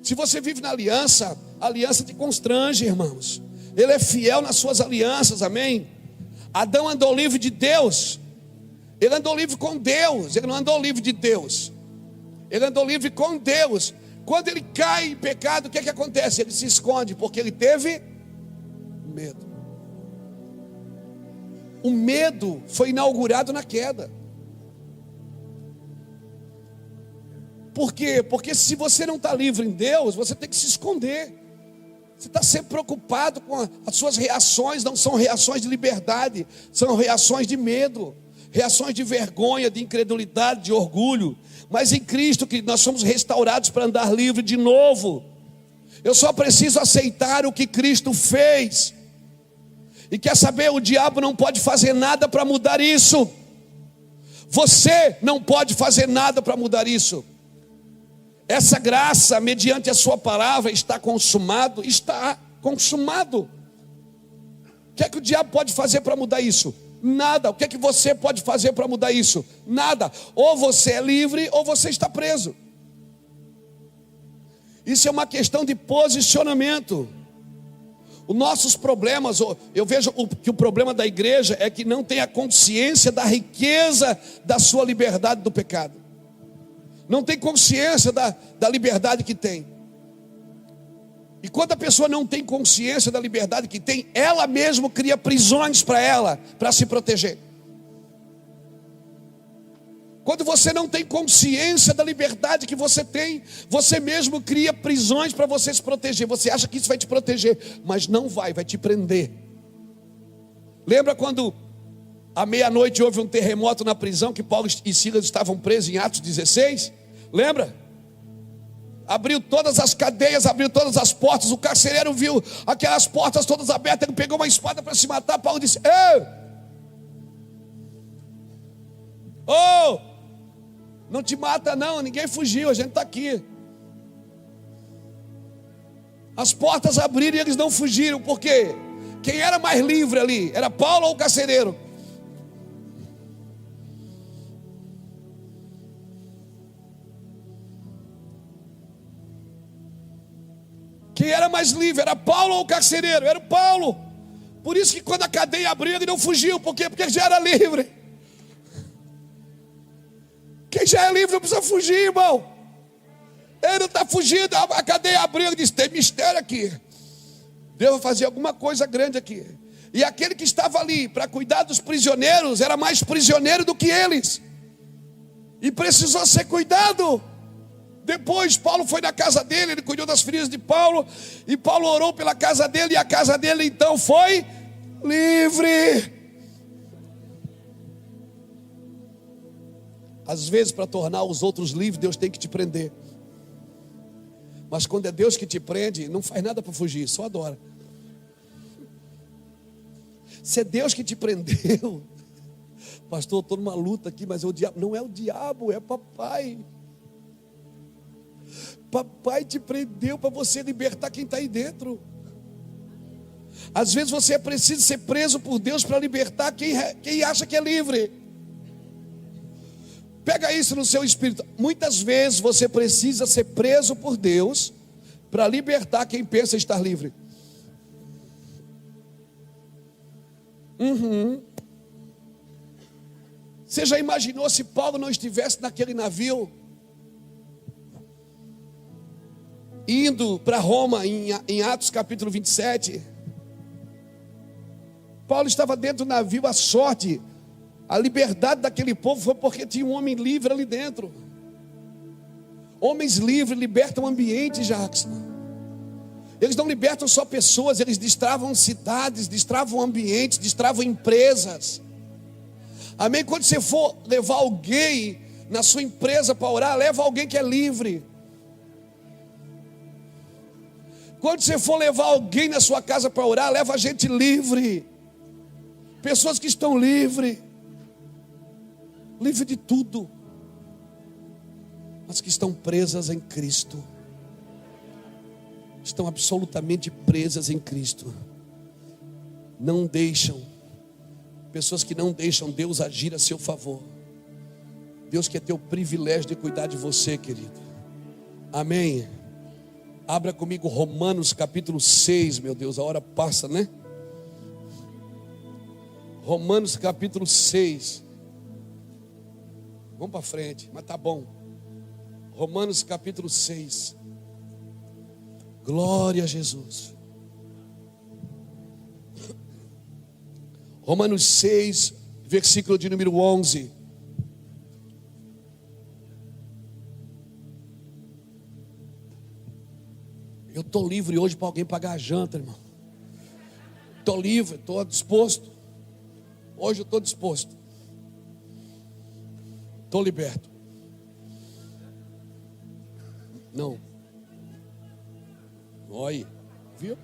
Se você vive na aliança, a aliança te constrange, irmãos. Ele é fiel nas suas alianças, amém? Adão andou livre de Deus. Ele andou livre com Deus. Ele não andou livre de Deus. Ele andou livre com Deus. Quando ele cai em pecado, o que acontece? Ele se esconde, porque ele teve medo. O medo foi inaugurado na queda. Por quê? Porque se você não está livre em Deus, você tem que se esconder. Você está sempre preocupado com as suas reações. Não são reações de liberdade, são reações de medo, reações de vergonha, de incredulidade, de orgulho. Mas em Cristo, que nós somos restaurados para andar livre de novo. Eu só preciso aceitar o que Cristo fez. E quer saber, o diabo não pode fazer nada para mudar isso. Você não pode fazer nada para mudar isso. Essa graça, mediante a sua palavra, está consumado. Está consumado. O que é que o diabo pode fazer para mudar isso? Nada. O que é que você pode fazer para mudar isso? Nada. Ou você é livre ou você está preso. Isso é uma questão de posicionamento. Os nossos problemas, eu vejo que o problema da igreja é que não tem a consciência da riqueza da sua liberdade do pecado. Não tem consciência da liberdade que tem. E quando a pessoa não tem consciência da liberdade que tem, ela mesma cria prisões para ela, para se proteger. Quando você não tem consciência da liberdade que você tem, você mesmo cria prisões para você se proteger. Você acha que isso vai te proteger, mas não vai te prender. Lembra quando à meia-noite houve um terremoto na prisão, que Paulo e Silas estavam presos em Atos 16? Lembra? Abriu todas as cadeias, abriu todas as portas. O carcereiro viu aquelas portas todas abertas. Ele pegou uma espada para se matar. Paulo disse: ei! Oh! Não te mata não, ninguém fugiu, a gente está aqui. As portas abriram e eles não fugiram. Por quê? Quem era mais livre ali? Era Paulo ou o carcereiro? Quem era mais livre? Era Paulo ou o carcereiro? Era o Paulo. Por isso que quando a cadeia abriu, ele não fugiu. Por quê? Porque ele já era livre. Quem já é livre não precisa fugir, irmão. Ele não está fugindo. A cadeia abriu, ele disse: tem mistério aqui. Deus vai fazer alguma coisa grande aqui. E aquele que estava ali para cuidar dos prisioneiros era mais prisioneiro do que eles. E precisou ser cuidado. Depois Paulo foi na casa dele, ele cuidou das feridas de Paulo, e Paulo orou pela casa dele, e a casa dele então foi livre. Às vezes, para tornar os outros livres, Deus tem que te prender. Mas quando é Deus que te prende, não faz nada para fugir, só adora. Se é Deus que te prendeu, pastor, eu estou numa luta aqui, mas é o diabo. Não é o diabo, é papai. Papai te prendeu para você libertar quem está aí dentro. Às vezes você precisa ser preso por Deus para libertar quem acha que é livre. Pega isso no seu espírito. Muitas vezes você precisa ser preso por Deus para libertar quem pensa estar livre. Você já imaginou se Paulo não estivesse naquele navio, indo para Roma em Atos capítulo 27? Paulo estava dentro do navio, a sorte, a liberdade daquele povo foi porque tinha um homem livre ali dentro. Homens livres libertam ambiente, Jackson. Eles não libertam só pessoas, eles destravam cidades, destravam ambientes, destravam empresas. Amém? Quando você for levar alguém na sua empresa para orar, leva alguém que é livre. Quando você for levar alguém na sua casa para orar, leva gente livre. Pessoas que estão livres. Livre de tudo. Mas que estão presas em Cristo. Estão absolutamente presas em Cristo. Não deixam. Pessoas que não deixam Deus agir a seu favor. Deus quer ter o privilégio de cuidar de você, querido. Amém. Abra comigo Romanos capítulo 6, meu Deus, a hora passa, né? Romanos capítulo 6. Vamos para frente, mas tá bom. Romanos capítulo 6. Glória a Jesus. Romanos 6, versículo de número 11. Eu estou livre hoje para alguém pagar a janta, irmão. Estou livre, estou disposto. Hoje eu estou disposto. Estou liberto. Não. Olha, viu?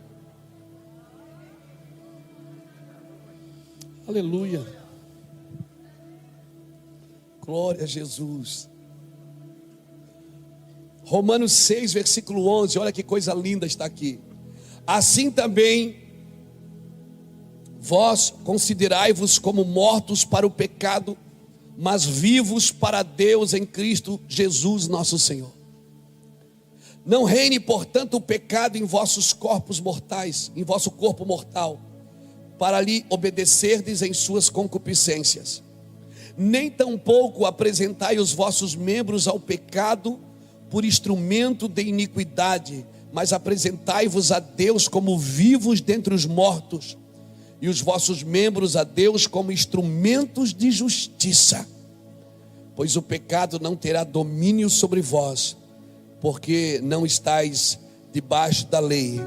Aleluia. Glória a Jesus. Romanos 6, versículo 11. Olha que coisa linda está aqui. Assim também vós considerai-vos como mortos para o pecado, mas vivos para Deus em Cristo Jesus nosso Senhor. Não reine, portanto, o pecado em vossos corpos mortais, em vosso corpo mortal, para lhe obedecerdes em suas concupiscências. Nem tampouco apresentai os vossos membros ao pecado por instrumento de iniquidade, mas apresentai-vos a Deus como vivos dentre os mortos, e os vossos membros a Deus como instrumentos de justiça. Pois o pecado não terá domínio sobre vós, porque não estáis debaixo da lei,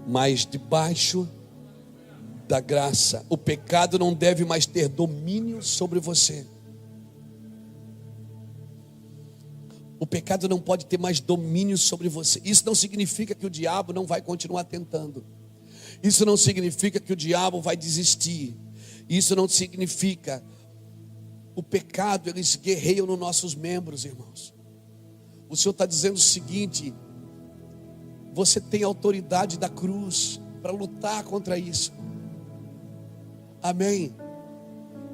mas debaixo da graça. O pecado não deve mais ter domínio sobre você. O pecado não pode ter mais domínio sobre você. Isso não significa que o diabo não vai continuar tentando. Isso não significa que o diabo vai desistir. Isso não significa. O pecado, eles guerreiam nos nossos membros, irmãos. O Senhor está dizendo o seguinte: você tem autoridade da cruz para lutar contra isso. Amém.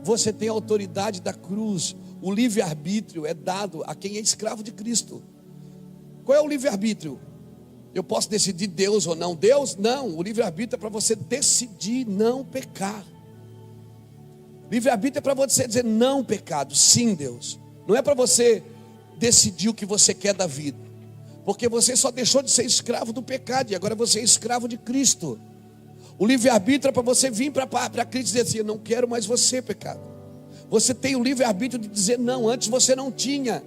Você tem autoridade da cruz. O livre-arbítrio é dado a quem é escravo de Cristo. Qual é o livre-arbítrio? Eu posso decidir Deus ou não Deus? Não, o livre-arbítrio é para você decidir não pecar. Livre-arbítrio é para você dizer não pecado, sim Deus. Não é para você decidir o que você quer da vida, porque você só deixou de ser escravo do pecado e agora você é escravo de Cristo. O livre-arbítrio é para você vir para Cristo e dizer assim: eu não quero mais você, pecado. Você tem o livre-arbítrio de dizer não, antes você não tinha.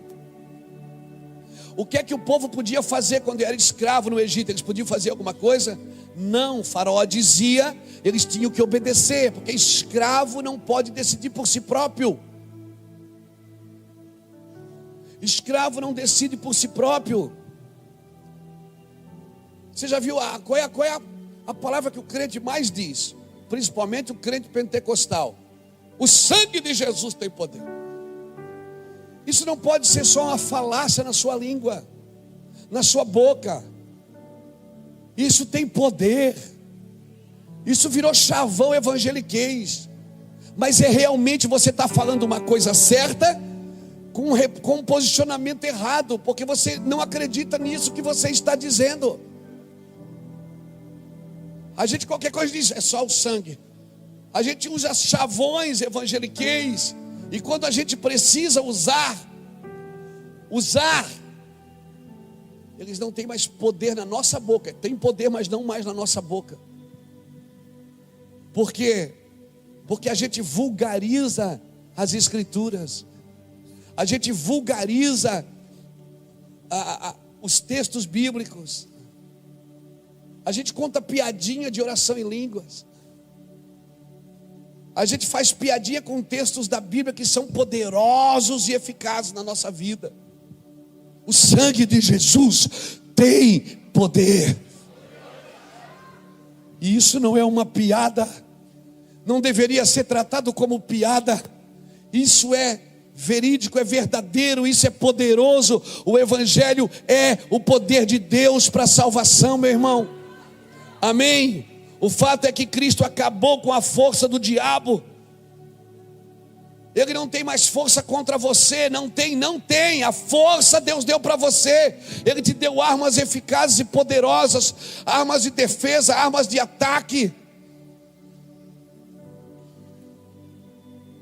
O que é que o povo podia fazer quando era escravo no Egito? Eles podiam fazer alguma coisa? Não, o faraó dizia, eles tinham que obedecer, porque escravo não pode decidir por si próprio. Escravo não decide por si próprio. Você já viu qual é a palavra que o crente mais diz? Principalmente o crente pentecostal: o sangue de Jesus tem poder. Isso não pode ser só uma falácia na sua língua, na sua boca. Isso tem poder. Isso virou chavão evangeliquez. Mas é realmente você está falando uma coisa certa com um posicionamento errado, porque você não acredita nisso que você está dizendo. A gente qualquer coisa diz, é só o sangue. A gente usa chavões evangeliquez, e quando a gente precisa usar, eles não têm mais poder na nossa boca. Tem poder, mas não mais na nossa boca. Por quê? Porque a gente vulgariza as escrituras. A gente vulgariza os textos bíblicos. A gente conta piadinha de oração em línguas. A gente faz piadinha com textos da Bíblia que são poderosos e eficazes na nossa vida. O sangue de Jesus tem poder. E isso não é uma piada. Não deveria ser tratado como piada. Isso é verídico, é verdadeiro, isso é poderoso. O Evangelho é o poder de Deus para a salvação, meu irmão. Amém? O fato é que Cristo acabou com a força do diabo. Ele não tem mais força contra você. Não tem. A força Deus deu para você. Ele te deu armas eficazes e poderosas, armas de defesa, armas de ataque.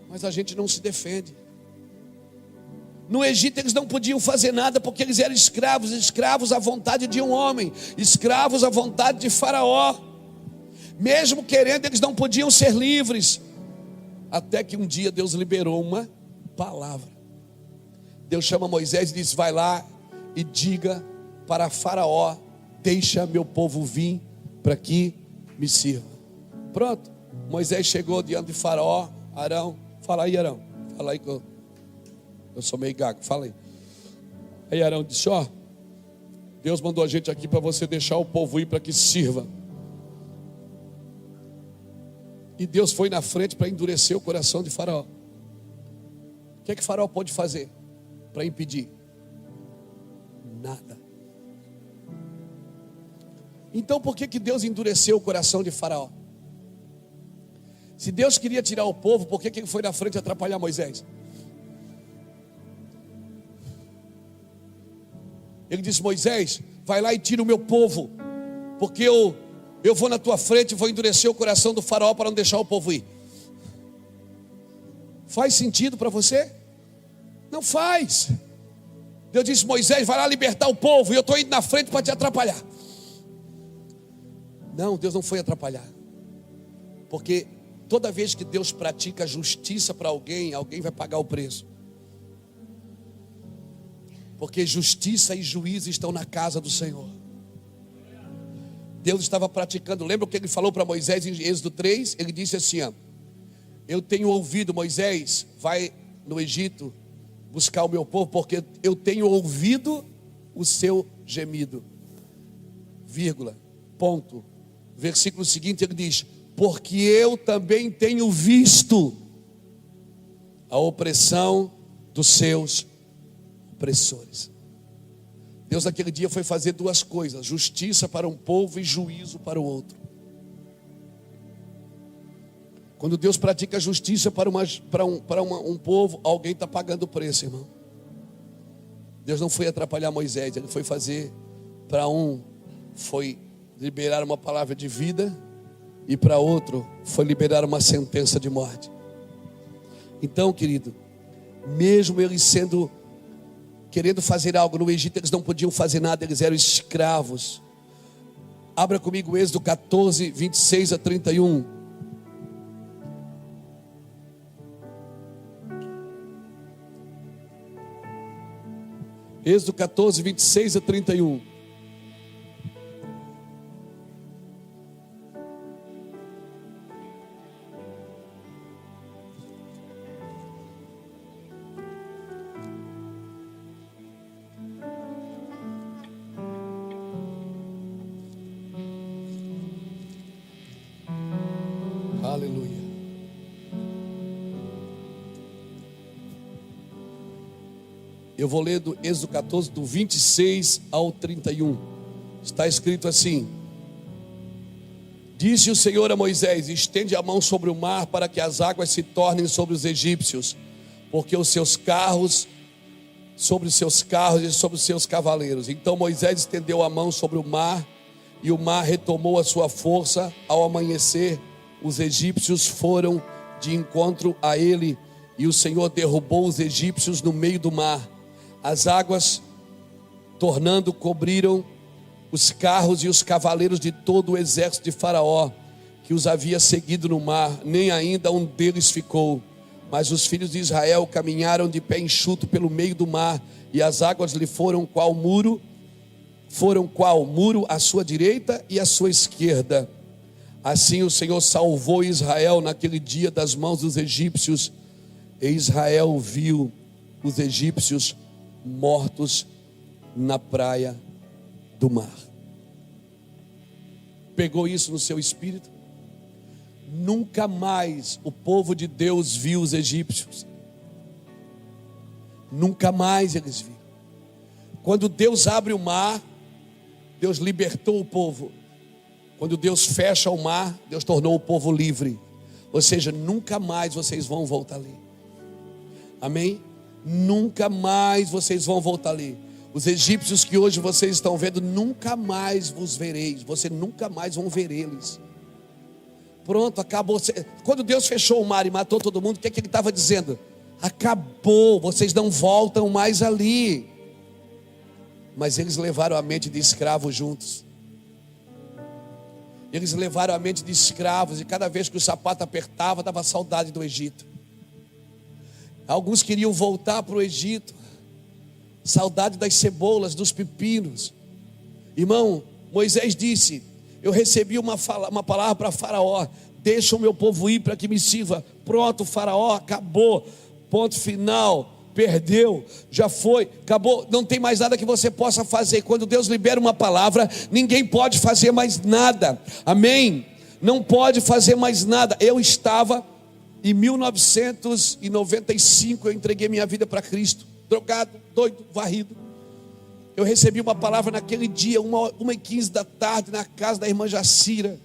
Mas a gente não se defende. No Egito eles não podiam fazer nada porque eles eram escravos à vontade de um homem, escravos à vontade de Faraó. Mesmo querendo, eles não podiam ser livres. Até que um dia Deus liberou uma palavra. Deus chama Moisés e diz: vai lá e diga para Faraó: deixa meu povo vir para que me sirva. Pronto, Moisés chegou diante de Faraó. Arão, fala aí, Arão, fala aí que eu sou meio gago, fala aí. Aí Arão disse: ó, Deus mandou a gente aqui para você deixar o povo ir para que sirva. E Deus foi na frente para endurecer o coração de Faraó. O que é que Faraó pode fazer para impedir? Nada. Então por que Deus endureceu o coração de Faraó? Se Deus queria tirar o povo, por que ele foi na frente atrapalhar Moisés? Ele disse: Moisés, vai lá e tira o meu povo, porque eu vou na tua frente e vou endurecer o coração do Faraó para não deixar o povo ir. Faz sentido para você? Não faz. Deus disse: Moisés, vai lá libertar o povo, e eu estou indo na frente para te atrapalhar. Não, Deus não foi atrapalhar. Porque toda vez que Deus pratica justiça para alguém, alguém vai pagar o preço. Porque justiça e juízo estão na casa do Senhor. Deus estava praticando. Lembra o que ele falou para Moisés em Êxodo 3? Ele disse assim: ó, eu tenho ouvido, Moisés, vai no Egito buscar o meu povo, porque eu tenho ouvido o seu gemido. Vírgula, ponto. Versículo seguinte ele diz: porque eu também tenho visto a opressão dos seus opressores. Deus naquele dia foi fazer duas coisas: justiça para um povo e juízo para o outro. Quando Deus pratica justiça para um povo, alguém está pagando o preço, irmão. Deus não foi atrapalhar Moisés, ele foi fazer para um, foi liberar uma palavra de vida, e para outro foi liberar uma sentença de morte. Então, querido, mesmo eles querendo fazer algo no Egito, eles não podiam fazer nada, eles eram escravos. Abra comigo Êxodo 14, 26 a 31. Êxodo 14, 26 a 31. Aleluia. Eu vou ler do Êxodo 14, do 26 ao 31. Está escrito assim: Disse o Senhor a Moisés: estende a mão sobre o mar para que as águas se tornem sobre os egípcios, porque os seus carros, sobre os seus carros e sobre os seus cavaleiros. Então Moisés estendeu a mão sobre o mar, e o mar retomou a sua força. Ao amanhecer, os egípcios foram de encontro a ele, e o Senhor derrubou os egípcios no meio do mar. As águas, tornando, cobriram os carros e os cavaleiros de todo o exército de Faraó, que os havia seguido no mar, nem ainda um deles ficou. Mas os filhos de Israel caminharam de pé enxuto pelo meio do mar, e as águas lhe foram qual muro à sua direita e à sua esquerda. Assim o Senhor salvou Israel naquele dia das mãos dos egípcios, e Israel viu os egípcios mortos na praia do mar. Pegou isso no seu espírito? Nunca mais o povo de Deus viu os egípcios. Nunca mais eles viram. Quando Deus abre o mar, Deus libertou o povo. Quando Deus fecha o mar, Deus tornou o povo livre. Ou seja, nunca mais vocês vão voltar ali. Amém? Nunca mais vocês vão voltar ali. Os egípcios que hoje vocês estão vendo, nunca mais vos vereis. Vocês nunca mais vão ver eles. Pronto, acabou. Quando Deus fechou o mar e matou todo mundo, o que ele estava dizendo? Acabou, vocês não voltam mais ali. Mas eles levaram a mente de escravos juntos. Eles levaram a mente de escravos, e cada vez que o sapato apertava, dava saudade do Egito. Alguns queriam voltar para o Egito, saudade das cebolas, dos pepinos. Irmão, Moisés disse: eu recebi uma palavra para Faraó: deixa o meu povo ir para que me sirva. Pronto, Faraó, acabou, ponto final, perdeu, já foi, acabou, não tem mais nada que você possa fazer. Quando Deus libera uma palavra, ninguém pode fazer mais nada, amém? Não pode fazer mais nada. Eu estava em 1995, eu entreguei minha vida para Cristo, drogado, doido, varrido. Eu recebi uma palavra naquele dia, 1h15 da tarde, na casa da irmã Jacira.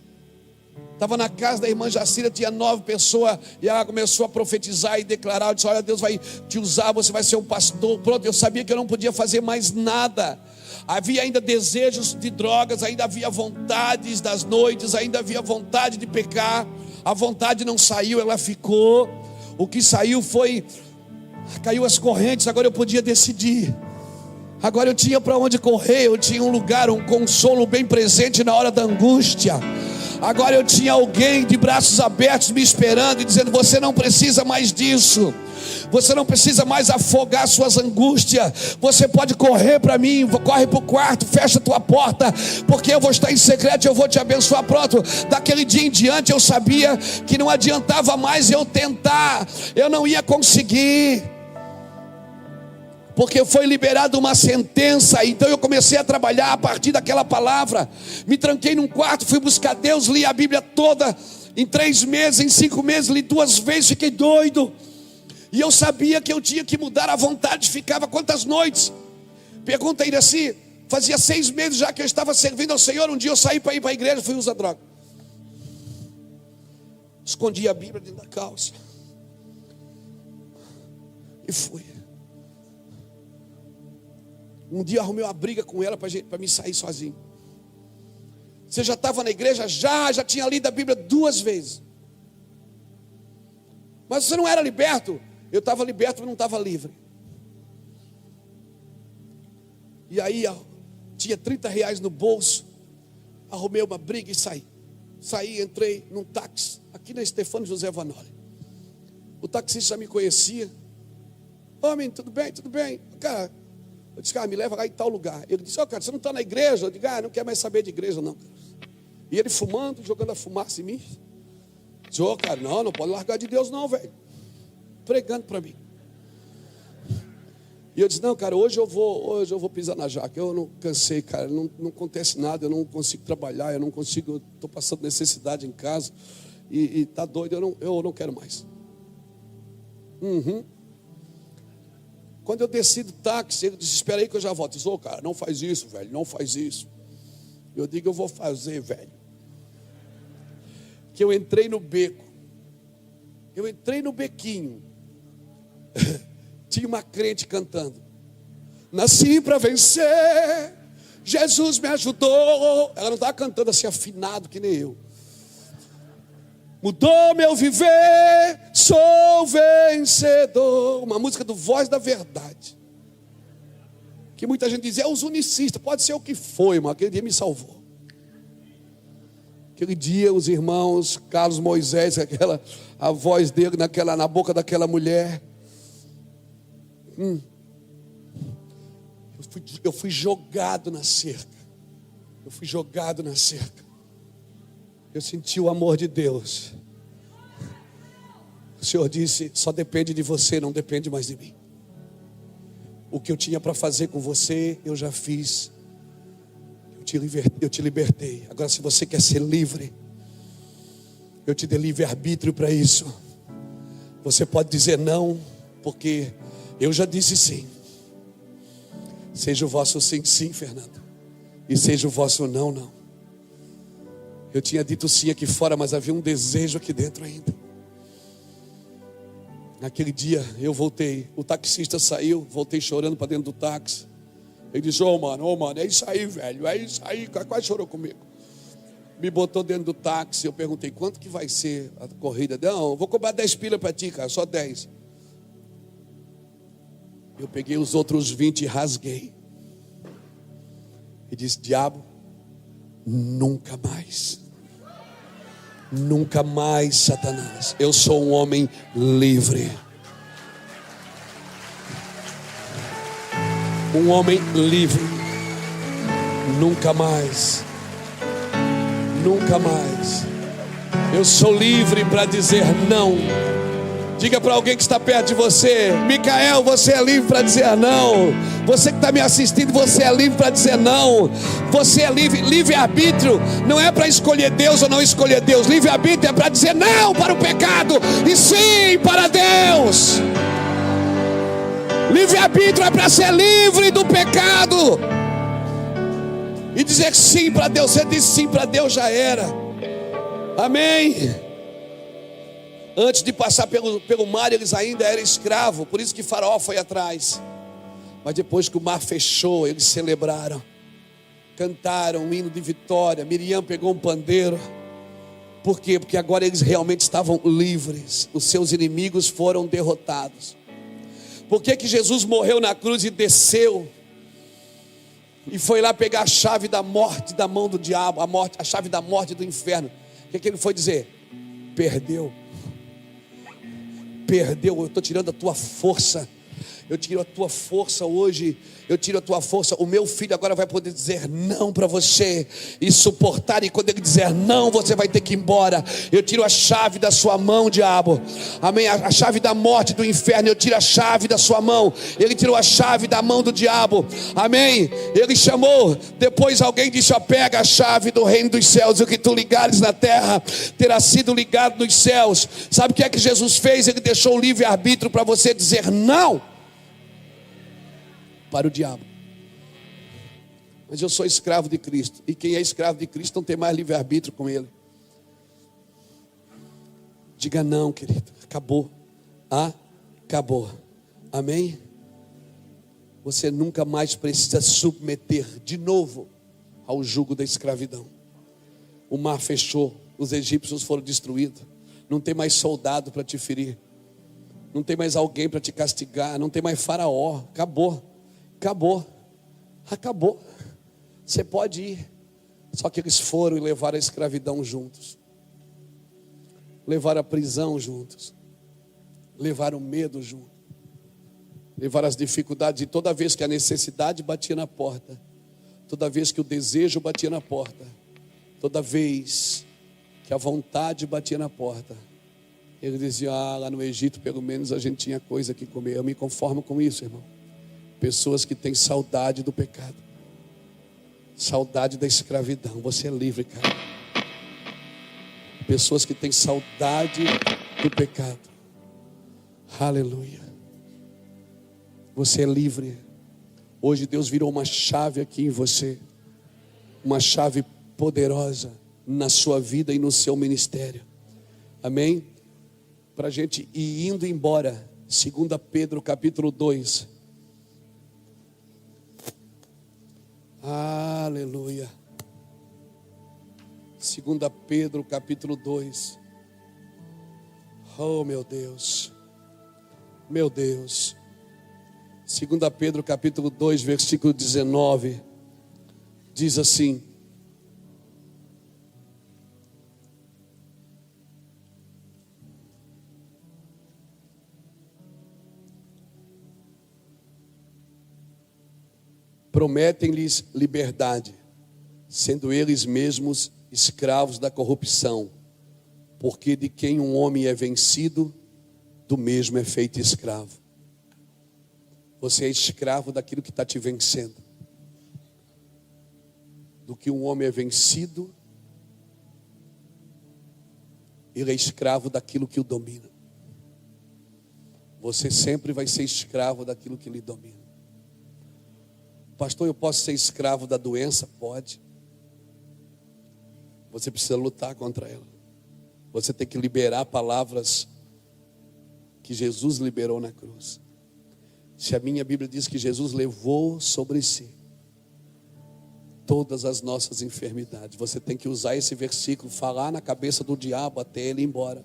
Estava na casa da irmã Jacira, tinha 9 pessoas, e ela começou a profetizar e declarar. Eu disse: olha, Deus vai te usar, você vai ser um pastor. Pronto, eu sabia que eu não podia fazer mais nada. Havia ainda desejos de drogas, ainda havia vontades das noites, ainda havia vontade de pecar. A vontade não saiu, ela ficou. O que saiu foi, caiu as correntes. Agora eu podia decidir. Agora eu tinha para onde correr, eu tinha um lugar, um consolo bem presente na hora da angústia. Agora eu tinha alguém de braços abertos me esperando e dizendo: você não precisa mais disso. Você não precisa mais afogar suas angústias. Você pode correr para mim, corre para o quarto, fecha a tua porta, porque eu vou estar em secreto e eu vou te abençoar. Pronto, daquele dia em diante eu sabia que não adiantava mais eu tentar, eu não ia conseguir, porque foi liberada uma sentença. Então eu comecei a trabalhar a partir daquela palavra. Me tranquei num quarto, fui buscar Deus, li a Bíblia toda em 3 meses, em 5 meses, li 2 vezes, fiquei doido. E eu sabia que eu tinha que mudar a vontade. Ficava quantas noites? Pergunta aí assim. Fazia 6 meses já que eu estava servindo ao Senhor. Um dia eu saí para ir para a igreja, fui usar droga. Escondi a Bíblia dentro da calça e fui. Um dia arrumei uma briga com ela para me sair sozinho. Você já estava na igreja? Já tinha lido a Bíblia 2 vezes. Mas você não era liberto? Eu estava liberto, mas não estava livre. E aí tinha R$30 no bolso. Arrumei uma briga e saí. Entrei num táxi aqui na Stefano José Vanoli. O taxista já me conhecia. Homem, tudo bem? Tudo bem? Cara, eu disse: cara, me leva lá em tal lugar. Ele disse: cara, você não está na igreja? Eu digo: não quero mais saber de igreja não. E ele fumando, jogando a fumaça em mim. Eu disse: cara, não pode largar de Deus não, velho. Pregando para mim. E eu disse: não, cara, hoje eu vou pisar na jaca. Eu não cansei, cara, não acontece nada, eu não consigo trabalhar, eu estou passando necessidade em casa. E tá doido, eu não quero mais. Quando eu desci do táxi, ele disse: espera aí que eu já volto. Eu disse: cara, não faz isso, velho, não faz isso. Eu digo: eu vou fazer, velho. que eu entrei no beco. Eu entrei no bequinho. Tinha uma crente cantando: nasci para vencer, Jesus me ajudou. Ela não estava cantando assim afinado que nem eu. Mudou meu viver, sou vencedor. Uma música do Voz da Verdade, que muita gente diz, é os unicistas. Pode ser o que foi, mas aquele dia me salvou. Aquele dia os irmãos Carlos Moisés, a voz dele na boca daquela mulher. Eu fui jogado na cerca. Eu fui jogado na cerca. Eu senti o amor de Deus. O Senhor disse, só depende de você, não depende mais de mim. O que eu tinha para fazer com você, eu já fiz. Eu te libertei. Agora, se você quer ser livre, eu te dei livre-arbítrio para isso. Você pode dizer não, porque eu já disse sim. Seja o vosso sim, sim, Fernando. E seja o vosso não, não. Eu tinha dito sim aqui fora, mas havia um desejo aqui dentro ainda. Naquele dia eu voltei. O taxista saiu, voltei chorando para dentro do táxi. Ele disse, ô mano, é isso aí, velho, é isso aí. Quase chorou comigo. Me botou dentro do táxi. Eu perguntei, quanto que vai ser a corrida? Não, vou cobrar 10 pila para ti, cara, só 10. Eu peguei os outros 20 e rasguei. E disse, diabo, nunca mais. Nunca mais, Satanás. Eu sou um homem livre. Um homem livre. Nunca mais. Nunca mais. Eu sou livre para dizer não. Diga para alguém que está perto de você, Micael, você é livre para dizer não. Você que está me assistindo, você é livre para dizer não. Você é livre. Livre-arbítrio não é para escolher Deus ou não escolher Deus. Livre-arbítrio é para dizer não para o pecado e sim para Deus. Livre-arbítrio é para ser livre do pecado e dizer sim para Deus. Você disse sim para Deus, já era. Amém. Antes de passar pelo mar, eles ainda eram escravos. Por isso que Faraó foi atrás. Mas depois que o mar fechou, eles celebraram. Cantaram um hino de vitória. Miriam pegou um pandeiro. Por quê? Porque agora eles realmente estavam livres. Os seus inimigos foram derrotados. Por que Jesus morreu na cruz e desceu? E foi lá pegar a chave da morte da mão do diabo. A chave da morte do inferno. O que ele foi dizer? Perdeu. Perdeu, eu estou tirando a tua força. Eu tiro a tua força hoje. Eu tiro a tua força. O meu filho agora vai poder dizer não para você e suportar. E quando ele dizer não, você vai ter que ir embora. Eu tiro a chave da sua mão, diabo. Amém. A chave da morte, do inferno. Eu tiro a chave da sua mão. Ele tirou a chave da mão do diabo. Amém. Ele chamou. Depois alguém disse, ó, pega a chave do reino dos céus. O que tu ligares na terra terá sido ligado nos céus. Sabe o que é que Jesus fez? Ele deixou o livre-arbítrio para você dizer não para o diabo. Mas eu sou escravo de Cristo. E quem é escravo de Cristo não tem mais livre-arbítrio com Ele. Diga não, querido. Acabou. Acabou. Amém? Você nunca mais precisa submeter de novo ao jugo da escravidão. O mar fechou. Os egípcios foram destruídos. Não tem mais soldado para te ferir. Não tem mais alguém para te castigar. Não tem mais faraó. Acabou. Acabou. Acabou. Você pode ir. Só que eles foram e levaram a escravidão juntos. Levaram a prisão juntos. Levaram o medo junto. Levaram as dificuldades. E toda vez que a necessidade batia na porta, toda vez que o desejo batia na porta, toda vez que a vontade batia na porta, ele dizia, lá no Egito pelo menos a gente tinha coisa que comer. Eu me conformo com isso, irmão. Pessoas que têm saudade do pecado, saudade da escravidão. Você é livre, cara. Pessoas que têm saudade do pecado. Aleluia. Você é livre. Hoje Deus virou uma chave aqui em você. Uma chave poderosa. na sua vida e no seu ministério. Amém? Para a gente ir indo embora, 2 Pedro capítulo 2. Aleluia. 2 Pedro capítulo 2. Oh, meu Deus. Meu Deus. 2 Pedro capítulo 2, versículo 19. Diz assim: prometem-lhes liberdade, sendo eles mesmos escravos da corrupção, porque de quem um homem é vencido, do mesmo é feito escravo. Você é escravo daquilo que está te vencendo. Do que um homem é vencido, ele é escravo daquilo que o domina. Você sempre vai ser escravo daquilo que lhe domina. Pastor, eu posso ser escravo da doença? Pode. Você precisa lutar contra ela. Você tem que liberar palavras que Jesus liberou na cruz. Se a minha Bíblia diz que Jesus levou sobre si todas as nossas enfermidades, você tem que usar esse versículo, falar na cabeça do diabo até ele ir embora.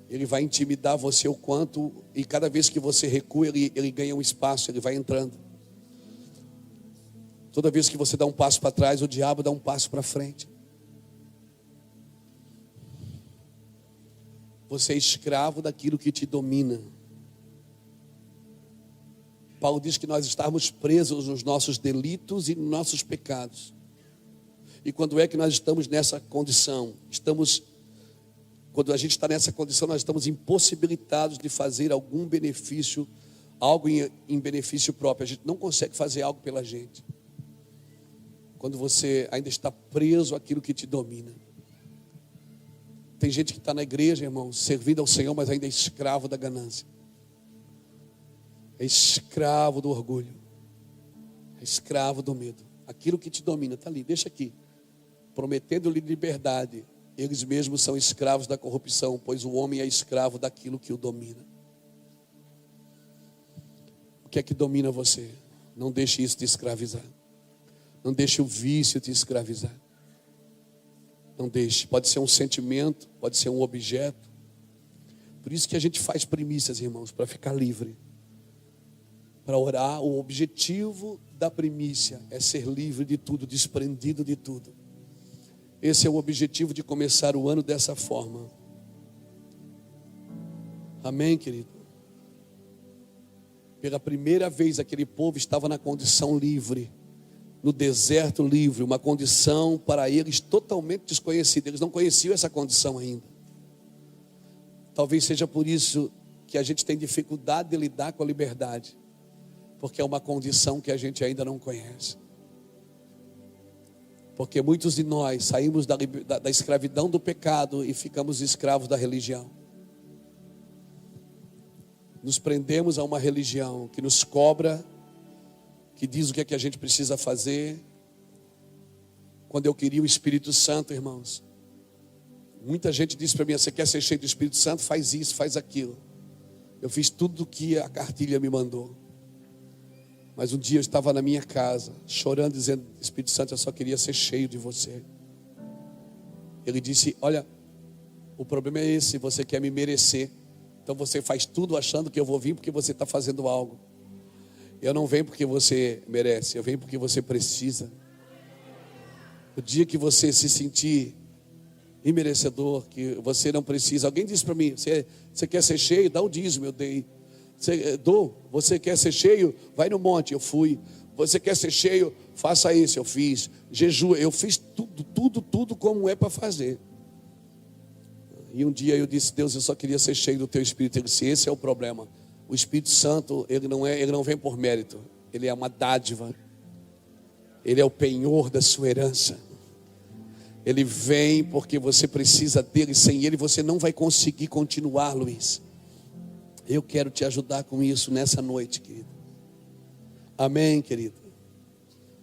Ele vai intimidar você o quanto, e cada vez que você recua, ele ganha um espaço, ele vai entrando. Toda vez que você dá um passo para trás, o diabo dá um passo para frente. Você é escravo daquilo que te domina. Paulo diz que nós estamos presos nos nossos delitos e nos nossos pecados. E quando é que nós estamos nessa condição? Quando a gente está nessa condição, nós estamos impossibilitados de fazer algum benefício, algo em benefício próprio. A gente não consegue fazer algo pela gente. Quando você ainda está preso àquilo que te domina. Tem gente que está na igreja, irmão, servindo ao Senhor, mas ainda é escravo da ganância. É escravo do orgulho. É escravo do medo. Aquilo que te domina, está ali, deixa aqui. Prometendo-lhe liberdade, eles mesmos são escravos da corrupção, pois o homem é escravo daquilo que o domina. O que é que domina você? Não deixe isso te escravizar. Não deixe o vício te escravizar. Não deixe. Pode ser um sentimento, pode ser um objeto. Por isso que a gente faz primícias, irmãos, para ficar livre. Para orar, o objetivo da primícia é ser livre de tudo, desprendido de tudo. Esse é o objetivo de começar o ano dessa forma. Amém, querido? Pela primeira vez aquele povo estava na condição livre. No deserto livre, uma condição para eles totalmente desconhecida. Eles não conheciam essa condição ainda. Talvez seja por isso que a gente tem dificuldade de lidar com a liberdade, porque é uma condição que a gente ainda não conhece. Porque muitos de nós saímos da escravidão do pecado e ficamos escravos da religião. Nos prendemos a uma religião que nos cobra, que diz o que é que a gente precisa fazer. Quando eu queria o Espírito Santo, irmãos, muita gente disse para mim: você quer ser cheio do Espírito Santo? Faz isso, faz aquilo. Eu fiz tudo o que a cartilha me mandou. Mas um dia eu estava na minha casa, chorando, dizendo: Espírito Santo, eu só queria ser cheio de você. Ele disse: olha, o problema é esse, você quer me merecer. Então você faz tudo achando que eu vou vir porque você está fazendo algo. Eu não venho porque você merece, eu venho porque você precisa. O dia que você se sentir imerecedor, que você não precisa. Alguém disse para mim: você quer ser cheio? Dá o dízimo, eu dei. Você quer ser cheio? Vai no monte, eu fui. Você quer ser cheio? Faça isso, eu fiz. Jejua, eu fiz tudo como é para fazer. E um dia eu disse: Deus, eu só queria ser cheio do teu Espírito. Ele disse: esse é o problema. O Espírito Santo, ele não vem por mérito. Ele é uma dádiva. Ele é o penhor da sua herança. Ele vem porque você precisa dele. Sem ele você não vai conseguir continuar, Luiz. Eu quero te ajudar com isso nessa noite, querido. Amém, querido?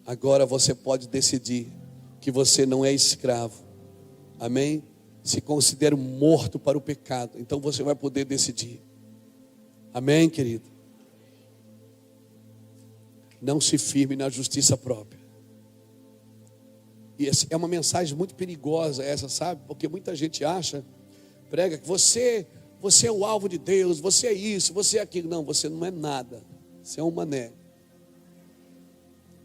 Agora você pode decidir que você não é escravo. Amém? Se considere morto para o pecado. Então você vai poder decidir. Amém, querido? Não se firme na justiça própria. E é uma mensagem muito perigosa essa, sabe? Porque muita gente acha, prega que você é o alvo de Deus, você é isso, você é aquilo. Não, você não é nada. Você é um mané.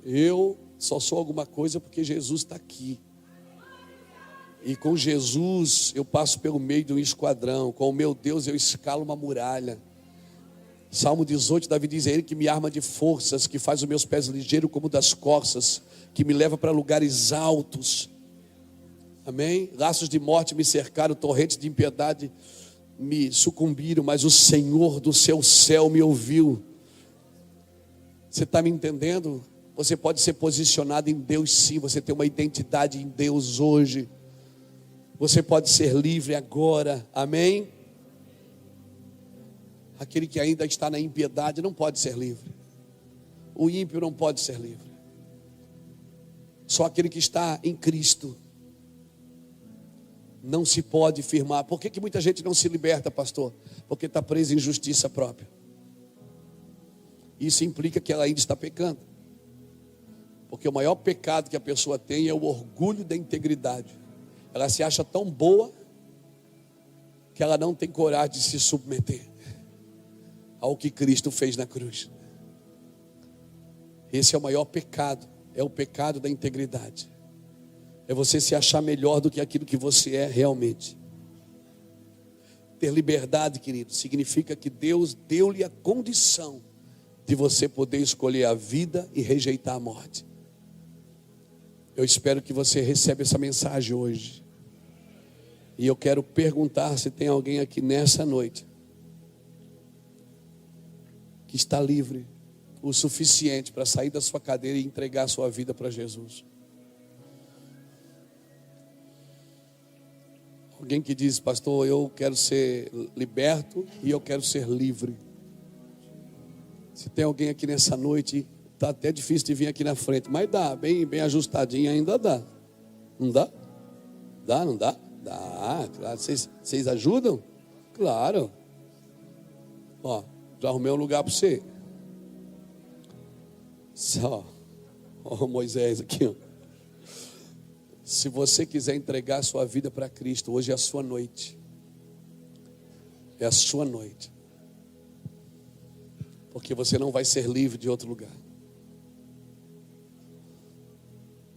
Eu só sou alguma coisa porque Jesus está aqui. E com Jesus eu passo pelo meio de um esquadrão. Com o meu Deus eu escalo uma muralha. Salmo 18, Davi diz: é Ele que me arma de forças, que faz os meus pés ligeiros como das corças, que me leva para lugares altos. Amém? Laços de morte me cercaram, torrentes de impiedade me sucumbiram, mas o Senhor do seu céu me ouviu. Você está me entendendo? Você pode ser posicionado em Deus sim. Você tem uma identidade em Deus hoje. Você pode ser livre agora. Amém? Aquele que ainda está na impiedade não pode ser livre. O ímpio não pode ser livre. Só aquele que está em Cristo não se pode firmar. Por que muita gente não se liberta, pastor? Porque está preso em justiça própria. Isso implica que ela ainda está pecando. Porque o maior pecado que a pessoa tem é o orgulho da integridade. Ela se acha tão boa que ela não tem coragem de se submeter ao que Cristo fez na cruz. Esse é o maior pecado. É o pecado da integridade. É você se achar melhor do que aquilo que você é realmente. Ter liberdade, querido, significa que Deus deu-lhe a condição de você poder escolher a vida e rejeitar a morte. Eu espero que você receba essa mensagem hoje. E eu quero perguntar se tem alguém aqui nessa noite que está livre o suficiente para sair da sua cadeira e entregar a sua vida para Jesus. Alguém que diz: pastor, eu quero ser liberto e eu quero ser livre. Se tem alguém aqui nessa noite, está até difícil de vir aqui na frente, mas dá, bem ajustadinho ainda dá. Não dá? Dá, não dá? Dá, claro. Vocês ajudam? Claro. Ó, já arrumei um lugar para você. Só, ó, Moisés aqui, ó. Se você quiser entregar a sua vida para Cristo, hoje é a sua noite. É a sua noite. Porque você não vai ser livre de outro lugar.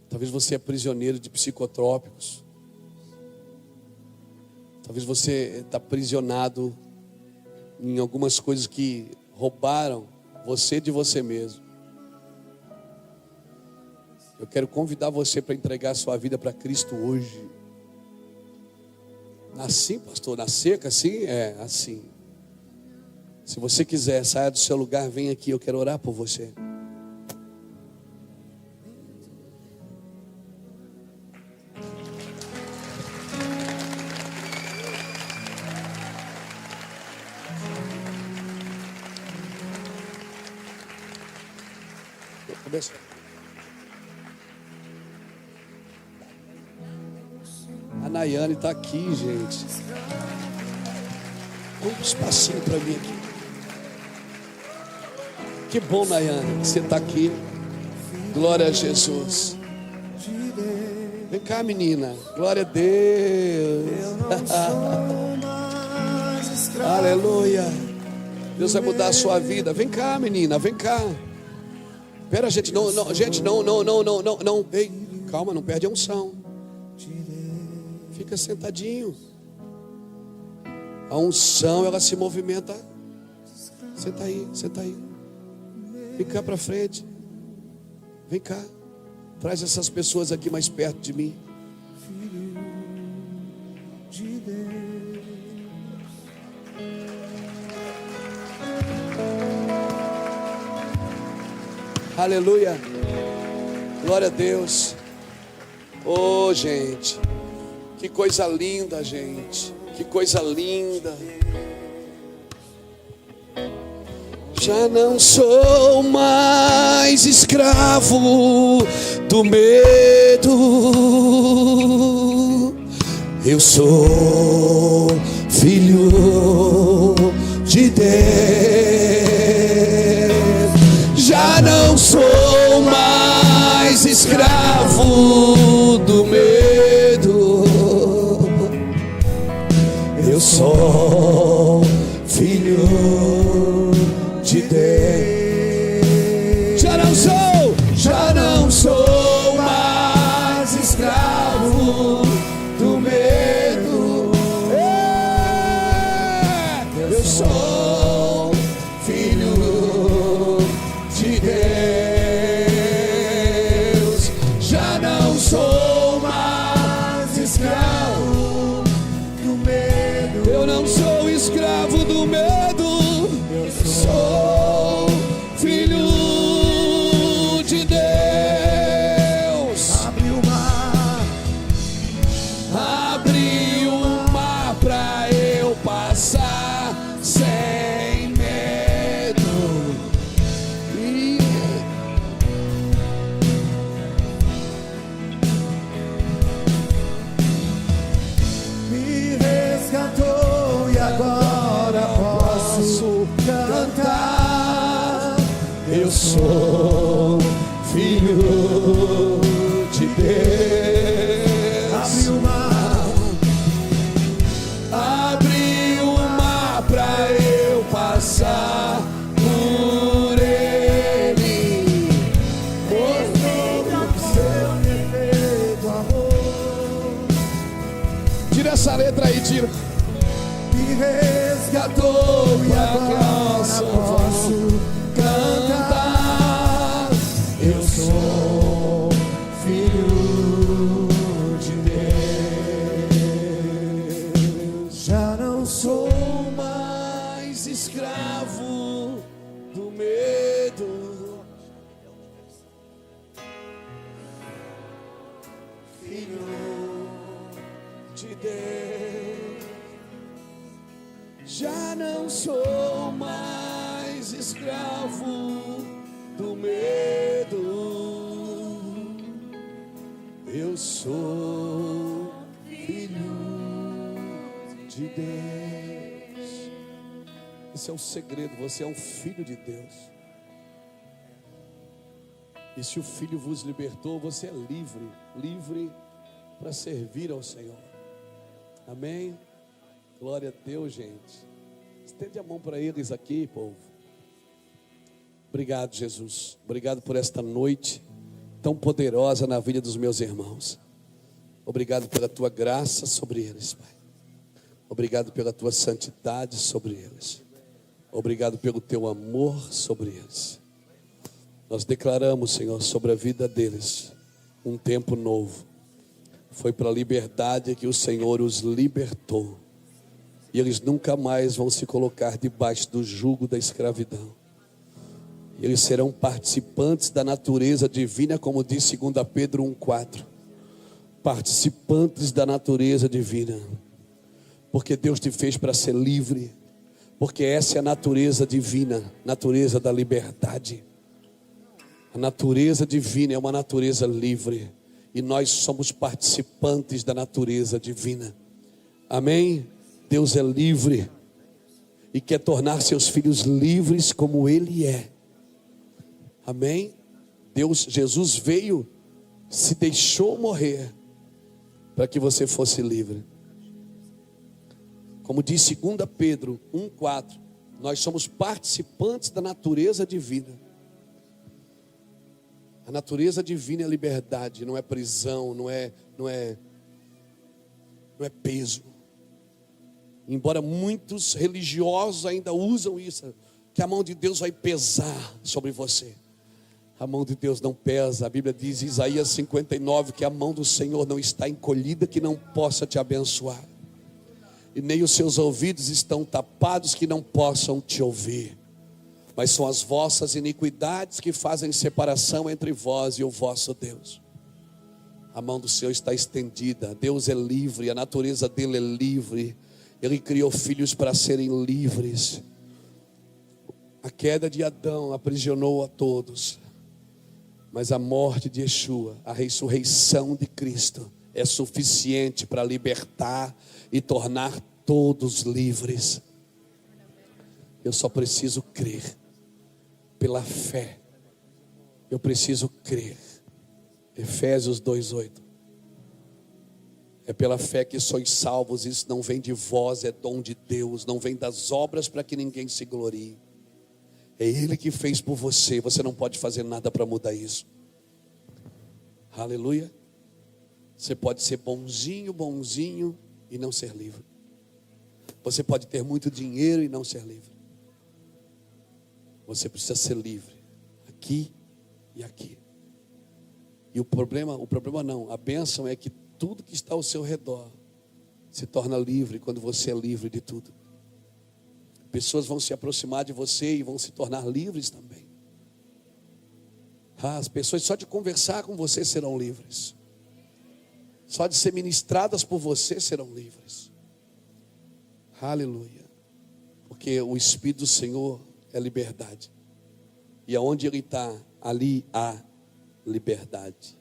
Talvez você é prisioneiro de psicotrópicos. Talvez você está aprisionado em algumas coisas que roubaram você de você mesmo. Eu quero convidar você para entregar a sua vida para Cristo hoje. Assim, pastor, na seca, assim? É, assim. Se você quiser, saia do seu lugar, vem aqui, eu quero orar por você. Começa. A Nayane está aqui, gente. Um espacinho para mim aqui. Que bom, Nayane, que você está aqui. Glória a Jesus. Vem cá, menina. Glória a Deus. Aleluia. Deus vai mudar a sua vida. Vem cá, menina, vem cá. Espera, gente, não. Ei, calma, não perde a unção. Fica sentadinho. A unção, ela se movimenta. Senta aí. Vem cá para frente. Vem cá. Traz essas pessoas aqui mais perto de mim. Aleluia. Glória a Deus. Oh, gente. Que coisa linda, gente. Que coisa linda. Já não sou mais escravo do medo. Eu sou filho de Deus. Já não sou mais escravo do medo. Eu sou filho de Deus. Já não sou mais escravo do medo. Eu sou filho de Deus. Já não sou mais escravo do medo. Eu não sou escravo do medo. Eu sou filho de Deus. Abre o mar pra eu passar sem medo. Me resgatou e agora posso cantar. Eu sou filho de Deus. Abre o mar, Abre o mar pra eu passar por ele. mostrou o seu perfeito amor. Tira essa letra aí, tira. Me resgatou e agora posso cantar. Eu sou filho de Deus. Já não sou Mais escravo do medo. Filho de Deus. Já não sou mais escravo do medo. Eu sou filho de Deus. Esse é o segredo, você é um filho de Deus. E se o Filho vos libertou, você é livre, livre para servir ao Senhor. Amém? Glória a Deus, gente. Estende a mão para eles aqui, povo. Obrigado, Jesus. Obrigado por esta noite tão poderosa na vida dos meus irmãos. Obrigado pela tua graça sobre eles, Pai. Obrigado pela tua santidade sobre eles. Obrigado pelo teu amor sobre eles. Nós declaramos, Senhor, sobre a vida deles um tempo novo. Foi para a liberdade que o Senhor os libertou. E eles nunca mais vão se colocar debaixo do jugo da escravidão. E eles serão participantes da natureza divina, como diz 2 Pedro 1,4. Participantes da natureza divina. Porque Deus te fez para ser livre. Porque essa é a natureza divina, natureza da liberdade. A natureza divina é uma natureza livre. E nós somos participantes da natureza divina. Amém? Deus é livre e quer tornar seus filhos livres como Ele é. Amém? Jesus veio, se deixou morrer para que você fosse livre. Como diz 2 Pedro 1,4, nós somos participantes da natureza divina. A natureza divina é liberdade, não é prisão, não é peso. Embora muitos religiosos ainda usam isso, que a mão de Deus vai pesar sobre você. A mão de Deus não pesa. A Bíblia diz em Isaías 59 que a mão do Senhor não está encolhida que não possa te abençoar. E nem os seus ouvidos estão tapados que não possam te ouvir. Mas são as vossas iniquidades que fazem separação entre vós e o vosso Deus. A mão do Senhor está estendida. Deus é livre, a natureza dele é livre. Ele criou filhos para serem livres. A queda de Adão aprisionou a todos, mas a morte de Yeshua, a ressurreição de Cristo, é suficiente para libertar e tornar todos livres. Eu só preciso crer, pela fé. Eu preciso crer. Efésios 2:8. É pela fé que sois salvos. Isso não vem de vós, é dom de Deus. Não vem das obras para que ninguém se glorie. É Ele que fez por você. Você não pode fazer nada para mudar isso. Aleluia. Você pode ser bonzinho e não ser livre. Você pode ter muito dinheiro e não ser livre. Você precisa ser livre. Aqui e aqui. E o problema não. A bênção é que tudo que está ao seu redor se torna livre quando você é livre de tudo. Pessoas vão se aproximar de você e vão se tornar livres também. As pessoas só de conversar com você serão livres. Só de ser ministradas por você serão livres. Aleluia. Porque o Espírito do Senhor é liberdade. E aonde Ele está, ali há liberdade.